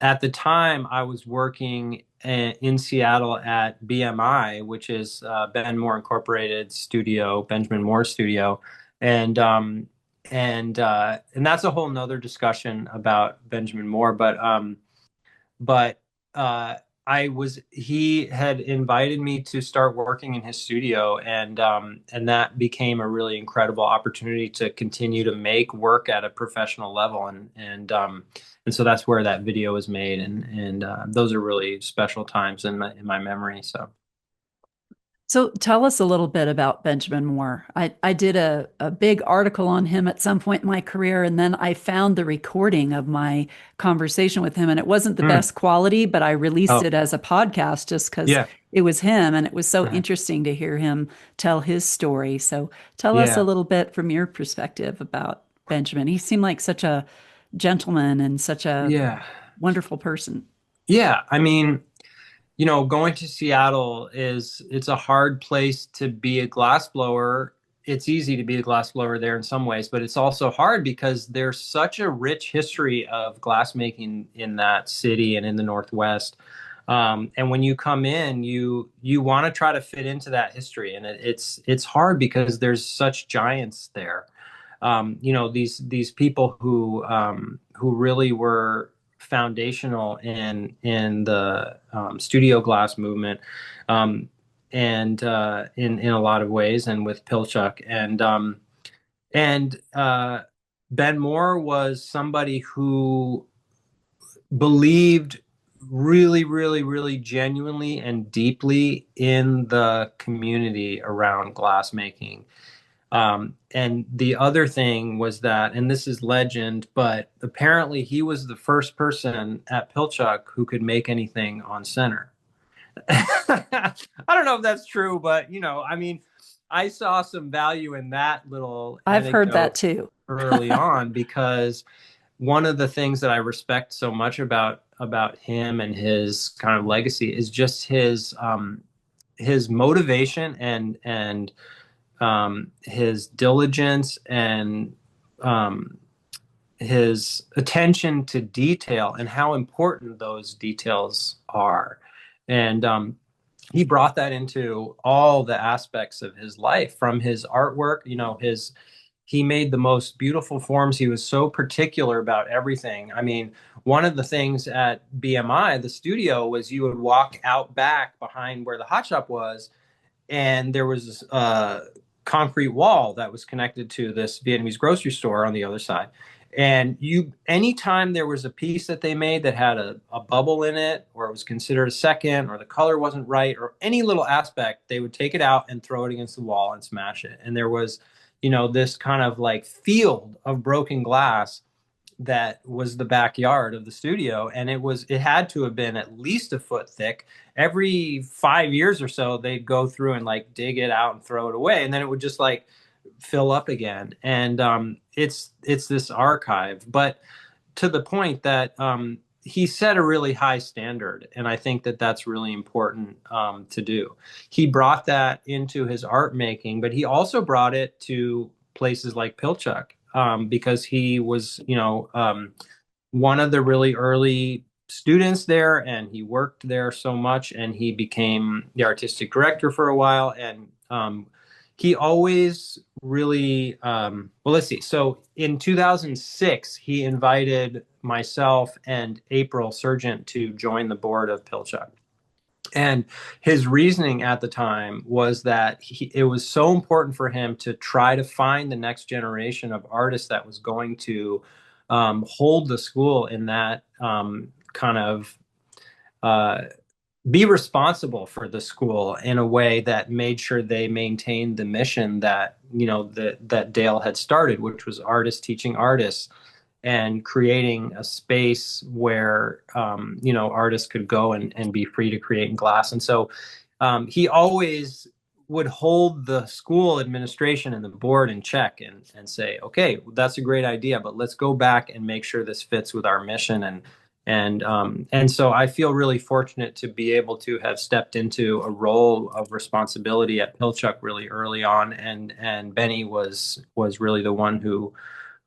at the time, I was working in Seattle at BMI, which is Ben Moore Incorporated studio, Benjamin Moore studio, and and that's a whole nother discussion about Benjamin Moore. But he had invited me to start working in his studio, and that became a really incredible opportunity to continue to make work at a professional level, and so that's where that video was made, and those are really special times in my memory. So tell us a little bit about Benjamin Moore. I did a big article on him at some point in my career, and then I found the recording of my conversation with him, and it wasn't the Mm. best quality, but I released Oh, it as a podcast just because yeah. it was him, and it was so Uh-huh. interesting to hear him tell his story. So tell us a Yeah. little bit from your perspective about Benjamin. He seemed like such a gentleman and such a Yeah. wonderful person. Yeah. I mean, going to Seattle it's a hard place to be a glassblower. It's easy to be a glassblower there in some ways, but it's also hard because there's such a rich history of glassmaking in that city and in the Northwest. And when you come in, you want to try to fit into that history, and it's hard because there's such giants there. These people who really were foundational in the studio glass movement, and in a lot of ways, and with Pilchuck and Ben Moore was somebody who believed really, really, really genuinely and deeply in the community around glass making. And the other thing was that, and this is legend, but apparently he was the first person at Pilchuck who could make anything on center. I don't know if that's true, but I mean, I saw some value in that little I've heard that anecdote too. early on because one of the things that I respect so much about him and his kind of legacy is just his motivation and his diligence and um, his attention to detail and how important those details are. And he brought that into all the aspects of his life, from his artwork. He made the most beautiful forms. He was so particular about everything. I mean, one of the things at BMI, the studio, was you would walk out back behind where the hot shop was, and there was a concrete wall that was connected to this Vietnamese grocery store on the other side. And anytime there was a piece that they made that had a bubble in it, or it was considered a second, or the color wasn't right, or any little aspect, they would take it out and throw it against the wall and smash it. And there was, this kind of like field of broken glass that was the backyard of the studio, and it had to have been at least a foot thick. Every 5 years or so they'd go through and like dig it out and throw it away, and then it would just like fill up again. And it's this archive, but to the point that he set a really high standard, and I think that that's really important to do. He brought that into his art making, but he also brought it to places like Pilchuck, because he was, one of the really early students there, and he worked there so much, and he became the artistic director for a while. And he always really, well, let's see. So in 2006, he invited myself and April Sergent to join the board of Pilchuck. And his reasoning at the time was that it was so important for him to try to find the next generation of artists that was going to hold the school in that kind of uh, be responsible for the school in a way that made sure they maintained the mission that that Dale had started, which was artists teaching artists and creating a space where artists could go and be free to create in glass. And so he always would hold the school administration and the board in check and say, okay, that's a great idea, but let's go back and make sure this fits with our mission. And so I feel really fortunate to be able to have stepped into a role of responsibility at Pilchuck really early on, and Benny was really the one who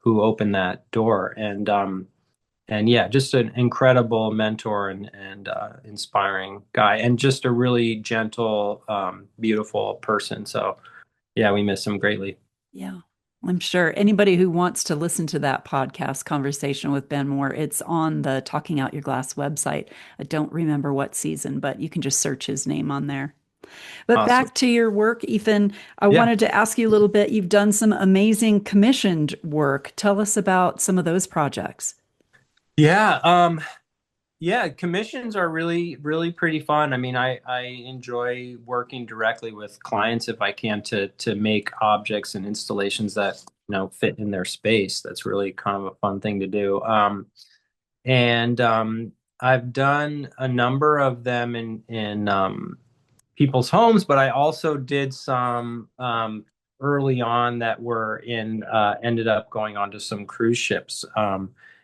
opened that door. And yeah, just an incredible mentor and inspiring guy, and just a really gentle, beautiful person. So yeah, we miss him greatly. Yeah, I'm sure anybody who wants to listen to that podcast conversation with Ben Moore, it's on the Talking Out Your Glass website. I don't remember what season, but you can just search his name on there. But Awesome. back to your work, Ethan, I Yeah. wanted to ask you a little bit. You've done some amazing commissioned work. Tell us about some of those projects. Yeah. Yeah, commissions are really, really pretty fun. I mean, I enjoy working directly with clients if I can to make objects and installations that, fit in their space. That's really kind of a fun thing to do. And I've done a number of them in people's homes, but I also did some early on that were in ended up going onto some cruise ships.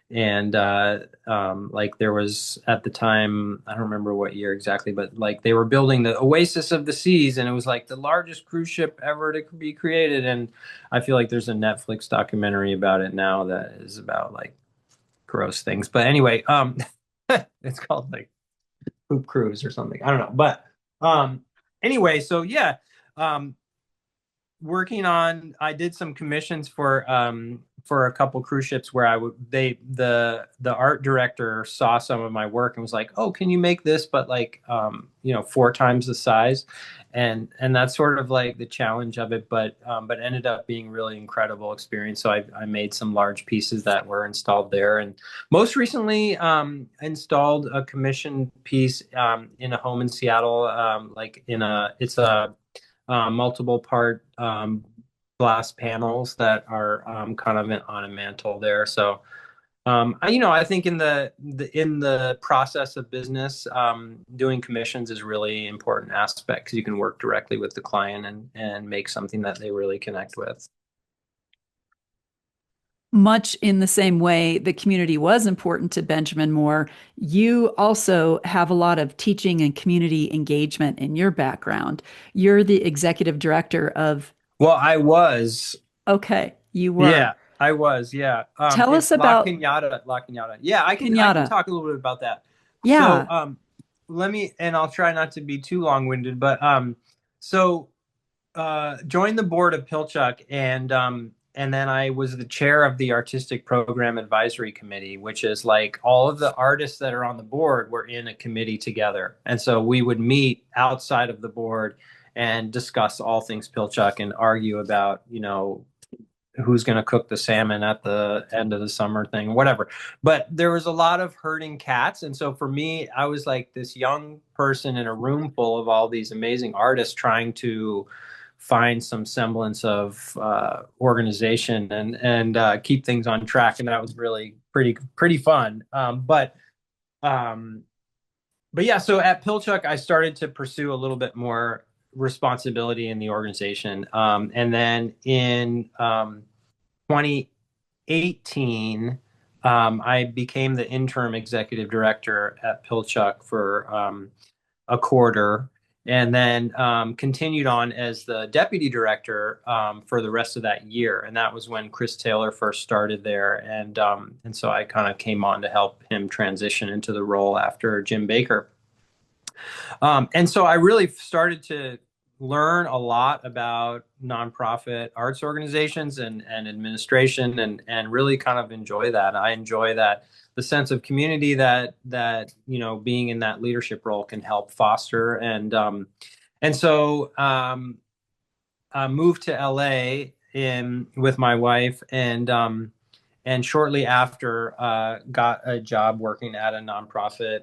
And like there was at the time, I don't remember what year exactly, but like they were building the Oasis of the Seas, and it was like the largest cruise ship ever to be created. And I feel like there's a Netflix documentary about it now that is about like gross things. But anyway, it's called like Poop Cruise or something. I don't know. But um, anyway, so yeah, um, I did some commissions for a couple cruise ships where the art director saw some of my work and was like, "Oh, can you make this but like 4 times the size?" And that's sort of like the challenge of it, but ended up being really incredible experience. So I made some large pieces that were installed there, and most recently installed a commission piece in a home in Seattle, like in a it's a multiple part glass panels that are kind of on a mantle there. So I think in the process of business, doing commissions is a really important aspect because you can work directly with the client and make something that they really connect with. Much in the same way the community was important to Benjamin Moore, you also have a lot of teaching and community engagement in your background. You're the executive director of, Well, I was. okay, you were. Yeah, I was. Yeah. Tell us It's La about Cañada, La Cañada. Yeah, I can Kenyatta. talk a little bit about that. So, Yeah. let me, and I'll try not to be too long-winded, but so joined the board of Pilchuck, and then I was the chair of the artistic program advisory committee, which is like all of the artists that are on the board were in a committee together, and so we would meet outside of the board and discuss all things Pilchuck and argue about, who's going to cook the salmon at the end of the summer thing, whatever. But there was a lot of herding cats. And so for me, I was like this young person in a room full of all these amazing artists trying to find some semblance of organization and keep things on track. And that was really pretty fun. Um, but yeah, so at Pilchuck, I started to pursue a little bit more responsibility in the organization. And then in 2018, I became the interim executive director at Pilchuck for a quarter, and then continued on as the deputy director for the rest of that year. And that was when Chris Taylor first started there, and so I kind of came on to help him transition into the role after Jim Baker. And so I really started to learn a lot about nonprofit arts organizations and administration and really kind of enjoy that. I enjoy that the sense of community that being in that leadership role can help foster. And so I moved to LA in with my wife and shortly after got a job working at a nonprofit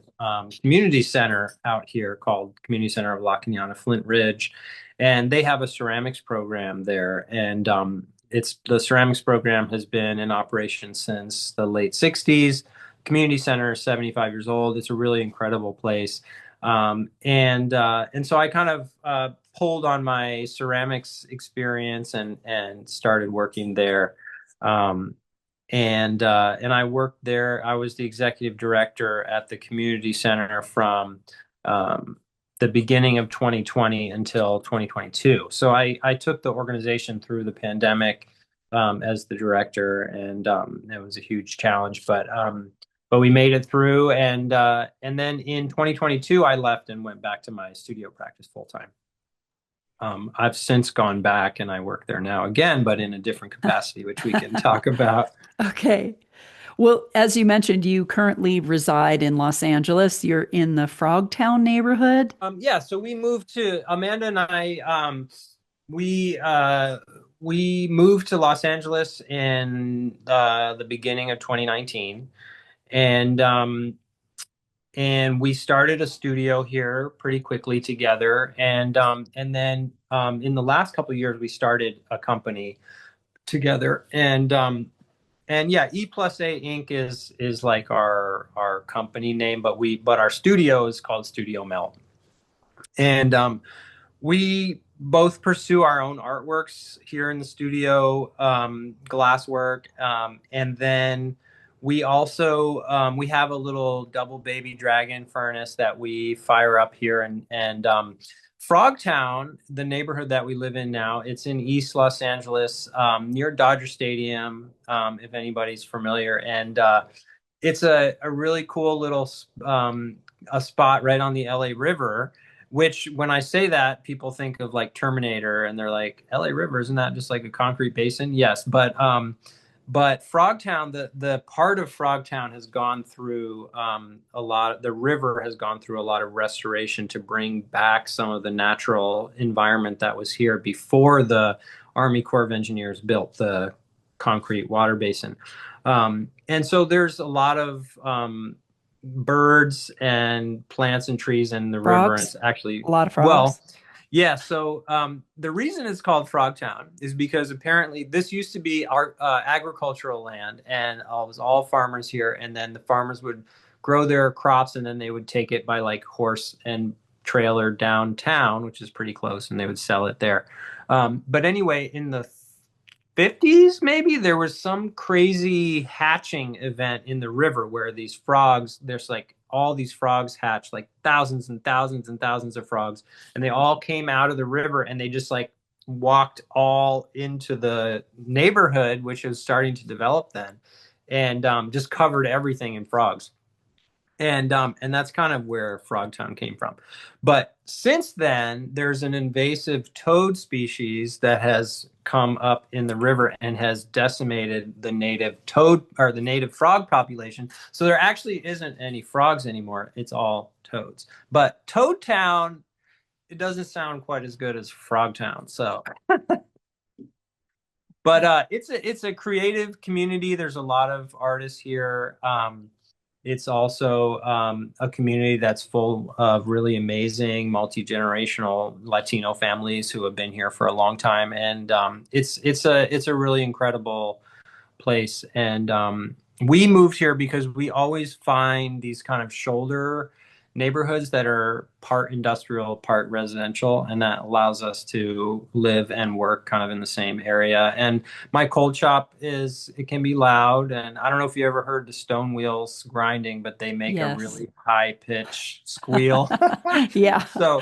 community center out here called Community Center of La Cañada, Flint Ridge, and they have a ceramics program there, and it's the ceramics program has been in operation since the late 60s. Community center is 75 years old. It's a really incredible place. And so I kind of pulled on my ceramics experience and started working there. Um, and I worked there. I was the executive director at the community center from the beginning of 2020 until 2022. So I took the organization through the pandemic as the director, and it was a huge challenge, but we made it through. And then in 2022, I left and went back to my studio practice full time. I've since gone back and I work there now again, but in a different capacity, which we can talk about. Okay. Well, as you mentioned, you currently reside in Los Angeles. You're in the Frogtown neighborhood. Yeah, so we moved to Amanda and I. We uh, we moved to Los Angeles in the beginning of 2019, and we started a studio here pretty quickly together, and then in the last couple of years we started a company together, and yeah, E plus A Inc. is like our company name, but our studio is called Studio Melt. And we both pursue our own artworks here in the studio, glasswork, and then we also we have a little double baby dragon furnace that we fire up here, and Frogtown, the neighborhood that we live in now, it's in East Los Angeles, near Dodger Stadium, if anybody's familiar, and it's a really cool little a spot right on the LA River, which when I say that, people think of like Terminator and they're like, LA River, isn't that just like a concrete basin? Yes, but Frogtown, the part of Frogtown has gone through a lot. The river has gone through a lot of restoration to bring back some of the natural environment that was here before the Army Corps of Engineers built the concrete water basin. And so there's a lot of birds and plants and trees in the river. And Frogs, it's actually, a lot of well, frogs. Yeah, so the reason it's called Frogtown is because apparently this used to be our agricultural land, and it was all farmers here. And then the farmers would grow their crops, and then they would take it by like horse and trailer downtown, which is pretty close, and they would sell it there. But anyway, in the 50s, maybe there was some crazy hatching event in the river where these frogs, there's like all these frogs hatched, like thousands and thousands and thousands of frogs, and they all came out of the river and they just like walked all into the neighborhood, which was starting to develop then, and just covered everything in frogs. And that's kind of where Frogtown came from. But since then, there's an invasive toad species that has come up in the river and has decimated the native toad or the native frog population. So there actually isn't any frogs anymore. It's all toads. But Toad Town, it doesn't sound quite as good as Frogtown. So, but it's a creative community. There's a lot of artists here. It's also a community that's full of really amazing multi-generational Latino families who have been here for a long time, and it's a really incredible place. And we moved here because we always find these kind of shoulder neighborhoods that are part industrial, part residential, and that allows us to live and work kind of in the same area. And my cold shop it can be loud, and I don't know if you ever heard the stone wheels grinding, but they make a Yes. really high pitch squeal. Yeah. So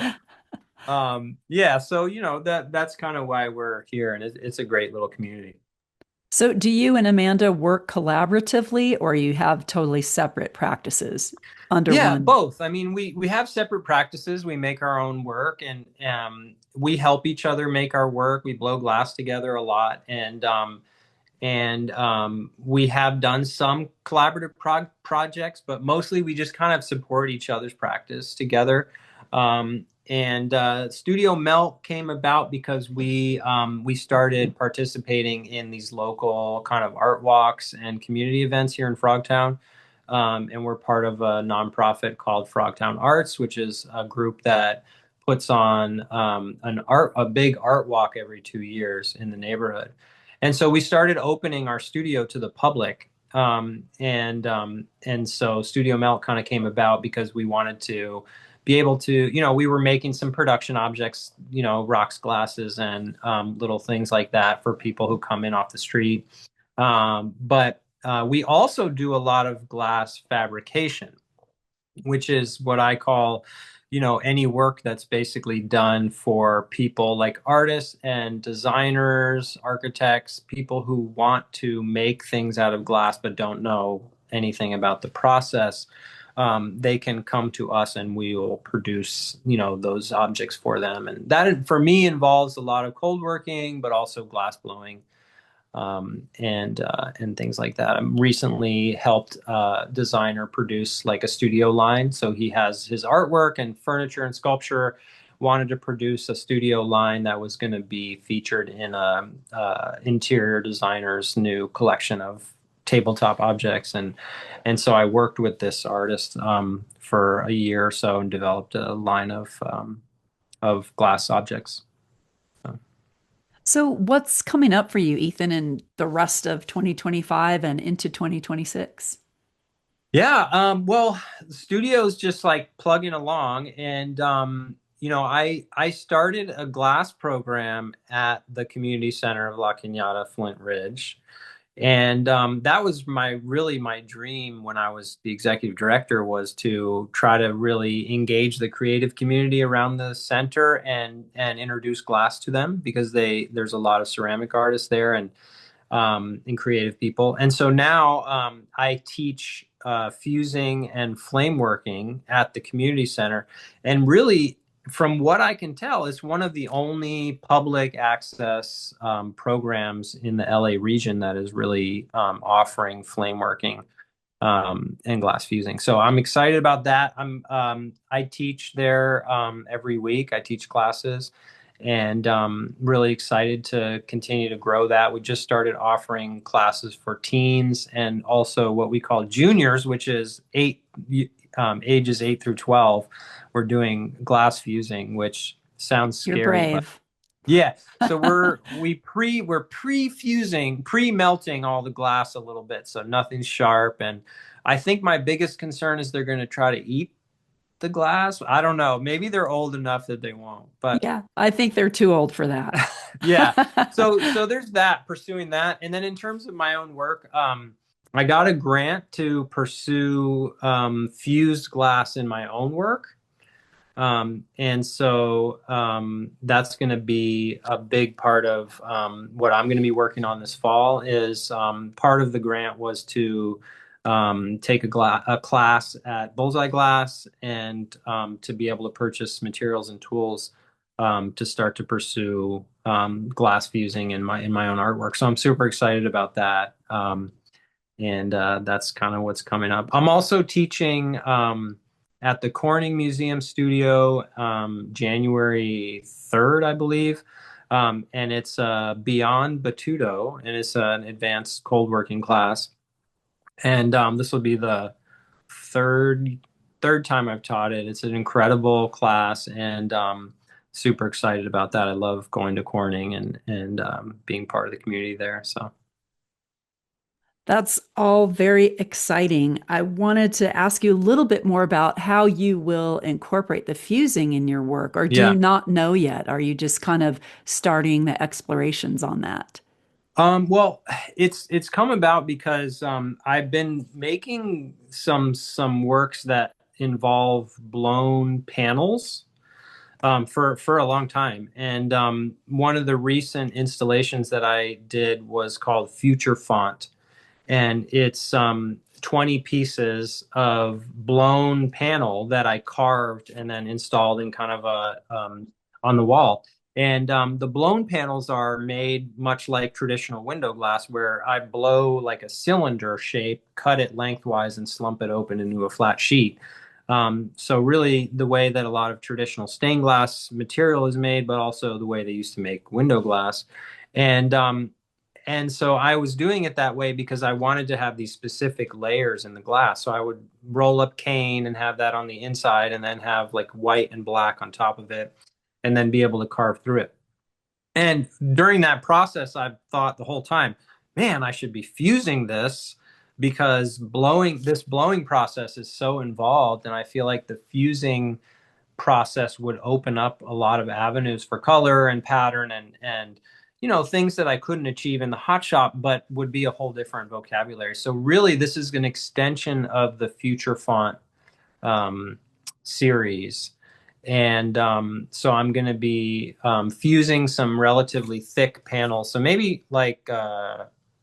yeah, so that's kind of why we're here, and it's a great little community. So, do you and Amanda work collaboratively, or you have totally separate practices under Yeah, one? both. I mean, we have separate practices. We make our own work, and we help each other make our work. We blow glass together a lot, and we have done some collaborative projects, but mostly we just kind of support each other's practice together. And Studio Melt came about because we started participating in these local kind of art walks and community events here in Frogtown. And we're part of a nonprofit called Frogtown Arts, which is a group that puts on a big art walk every 2 years in the neighborhood. And so we started opening our studio to the public. And so Studio Melt kind of came about because we wanted to be able to, we were making some production objects, rocks, glasses, and little things like that for people who come in off the street. But we also do a lot of glass fabrication, which is what I call, any work that's basically done for people like artists and designers, architects, people who want to make things out of glass but don't know anything about the process. They can come to us and we will produce, those objects for them. And that, for me, involves a lot of cold working, but also glass blowing and things like that. I recently helped designer produce like a studio line. So he has his artwork and furniture and sculpture. Wanted to produce a studio line that was going to be featured in a interior designer's new collection of tabletop objects, and so I worked with this artist for a year or so and developed a line of glass objects. So. So, what's coming up for you, Ethan, in the rest of 2025 and into 2026? Yeah, well, the studio's just like plugging along, and I started a glass program at the community center of La Cañada, Flint Ridge, and that was my dream when I was the executive director, was to try to really engage the creative community around the center and introduce glass to them, because there's a lot of ceramic artists there and creative people. And so now I teach fusing and flame working at the community center. And really, from what I can tell, it's one of the only public access programs in the LA region that is really offering flame working and glass fusing. So I'm excited about that. I teach there every week. I teach classes, and really excited to continue to grow that. We just started offering classes for teens and also what we call juniors, which is ages 8 through 12. We're doing glass fusing, which Sounds You're scary, but brave. yeah. So we're pre-fusing, pre-melting all the glass a little bit, so nothing's sharp. And I think my biggest concern is they're going to try to eat the glass. I don't know. Maybe they're old enough that they won't. But Yeah, I think they're too old for that. yeah. So there's that, pursuing that. And then in terms of my own work, I got a grant to pursue fused glass in my own work. And so that's going to be a big part of what I'm going to be working on this fall. Is part of the grant was to take a class at Bullseye Glass, and to be able to purchase materials and tools to start to pursue glass fusing in my own artwork. So I'm super excited about that. And that's kind of what's coming up. I'm also teaching at the Corning Museum Studio January 3rd, I believe. And it's Beyond Batuto, and it's an advanced cold working class. And this will be the third third time I've taught it. It's an incredible class, and super excited about that. I love going to Corning and being part of the community there. So That's all very exciting. I wanted to ask you a little bit more about how you will incorporate the fusing in your work, or do you yeah. not know yet? Are you just kind of starting the explorations on that? Well, it's come about because I've been making some works that involve blown panels for a long time, and one of the recent installations that I did was called Future Font, and it's 20 pieces of blown panel that I carved and then installed in kind of a on the wall. And the blown panels are made much like traditional window glass, where I blow like a cylinder shape, cut it lengthwise, and slump it open into a flat sheet. So really, the way that a lot of traditional stained glass material is made, but also the way they used to make window glass. And and so I was doing it that way because I wanted to have these specific layers in the glass. So I would roll up cane and have that on the inside, and then have like white and black on top of it, and then be able to carve through it. And during that process, I've thought the whole time, man, I should be fusing this, because blowing process is so involved. And I feel like the fusing process would open up a lot of avenues for color and pattern, and things that I couldn't achieve in the hot shop, but would be a whole different vocabulary. So really, this is an extension of the Future Font um, series. And so I'm going to be fusing some relatively thick panels. So maybe like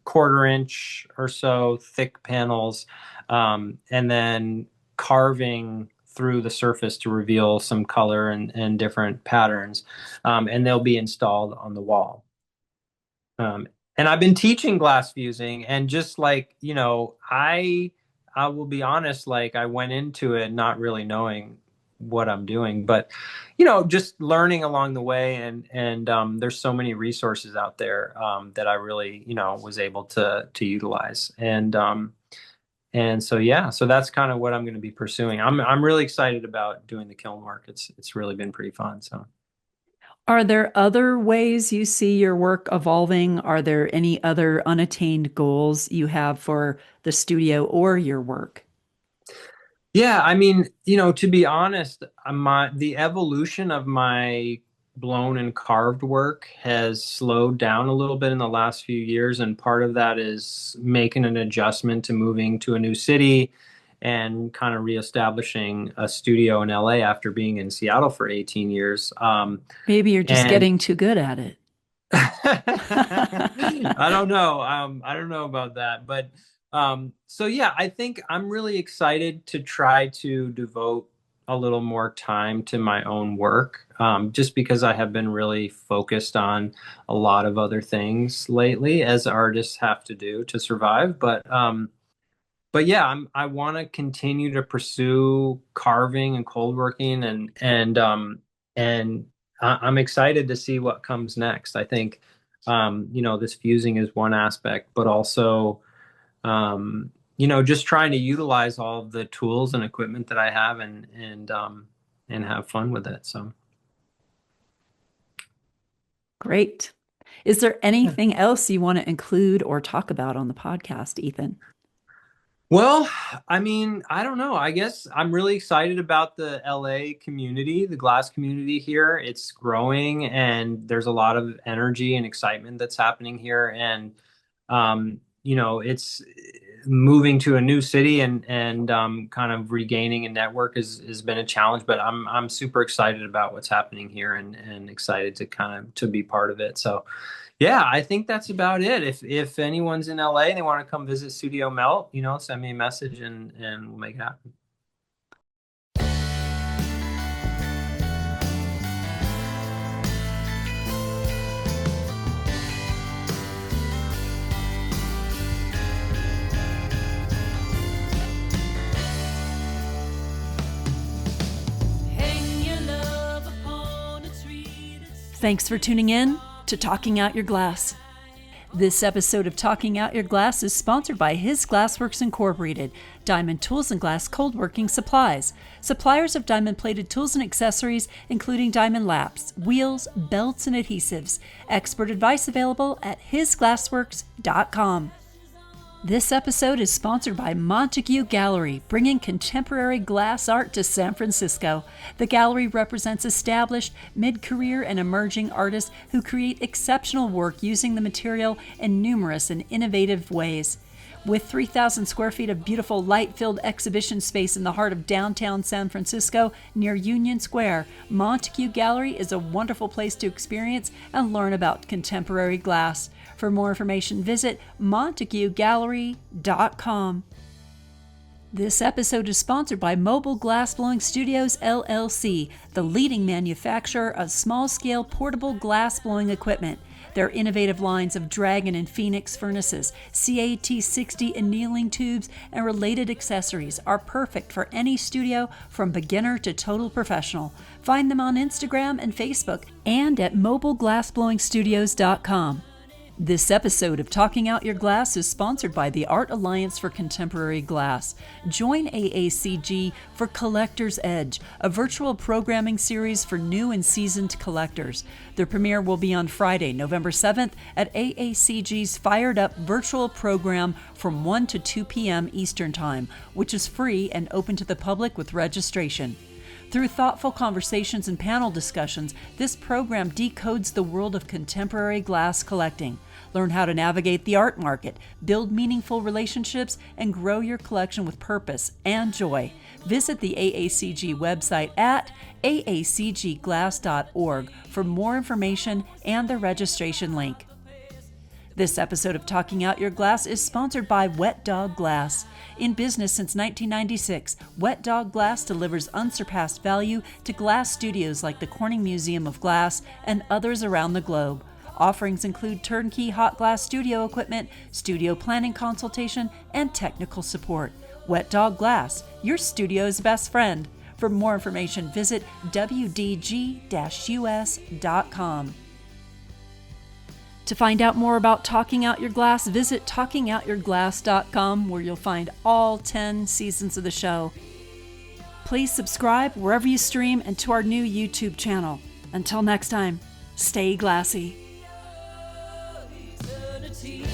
quarter-inch or so thick panels, and then carving through the surface to reveal some color and different patterns. And they'll be installed on the wall. Um, and I've been teaching glass fusing, and just like, I will be honest, like I went into it not really knowing what I'm doing, but just learning along the way, and there's so many resources out there that I really, was able to utilize. And so yeah, so that's kind of what I'm going to be pursuing. I'm really excited about doing the kiln work. It's really been pretty fun. So Are there other ways you see your work evolving? Are there any other unattained goals you have for the studio or your work? yeah, I mean, to be honest, the evolution of my blown and carved work has slowed down a little bit in the last few years, and part of that is making an adjustment to moving to a new city and kind of reestablishing a studio in LA after being in Seattle for 18 years. Maybe you're just And getting too good at it. I don't know. I don't know about that, but so yeah, I think I'm really excited to try to devote a little more time to my own work, just because I have been really focused on a lot of other things lately, as artists have to do to survive. But yeah, I want to continue to pursue carving and cold working, and I'm excited to see what comes next. I think this fusing is one aspect, but also just trying to utilize all of the tools and equipment that I have, and have fun with it. So Great. Is there anything else you want to include or talk about on the podcast, Ethan? Well, I mean, I don't know. I guess I'm really excited about the LA community, the glass community here. It's growing and there's a lot of energy and excitement that's happening here. And, it's moving to a new city and kind of regaining a network has been a challenge, but I'm super excited about what's happening here and excited to kind of to be part of it. So yeah, I think that's about it. If anyone's in LA and they want to come visit Studio Melt, send me a message and we'll make it happen. Thanks for tuning in to Talking Out Your Glass. This episode of Talking Out Your Glass is sponsored by His Glassworks Incorporated, diamond tools and glass cold working supplies. Suppliers of diamond plated tools and accessories, including diamond laps, wheels, belts, and adhesives. Expert advice available at hisglassworks.com. This episode is sponsored by Montague Gallery, bringing contemporary glass art to San Francisco. The gallery represents established, mid-career, and emerging artists who create exceptional work using the material in numerous and innovative ways. With 3,000 square feet of beautiful light-filled exhibition space in the heart of downtown San Francisco near Union Square, Montague Gallery is a wonderful place to experience and learn about contemporary glass. For more information, visit montaguegallery.com. This episode is sponsored by Mobile Glassblowing Studios, LLC, the leading manufacturer of small-scale portable glass-blowing equipment. Their innovative lines of Dragon and Phoenix furnaces, CAT60 annealing tubes, and related accessories are perfect for any studio from beginner to total professional. Find them on Instagram and Facebook and at mobileglassblowingstudios.com. This episode of Talking Out Your Glass is sponsored by the Art Alliance for Contemporary Glass. Join AACG for Collector's Edge, a virtual programming series for new and seasoned collectors. The premiere will be on Friday, November 7th at AACG's Fired Up virtual program from 1 to 2 p.m. Eastern Time, which is free and open to the public with registration. Through thoughtful conversations and panel discussions, this program decodes the world of contemporary glass collecting. Learn how to navigate the art market, build meaningful relationships, and grow your collection with purpose and joy. Visit the AACG website at aacgglass.org for more information and the registration link. This episode of Talking Out Your Glass is sponsored by Wet Dog Glass. In business since 1996, Wet Dog Glass delivers unsurpassed value to glass studios like the Corning Museum of Glass and others around the globe. Offerings include turnkey hot glass studio equipment, studio planning consultation, and technical support. Wet Dog Glass, your studio's best friend. For more information, visit wdg-us.com. To find out more about Talking Out Your Glass, visit talkingoutyourglass.com, where you'll find all 10 seasons of the show. Please subscribe wherever you stream and to our new YouTube channel. Until next time, stay glassy. Eternity.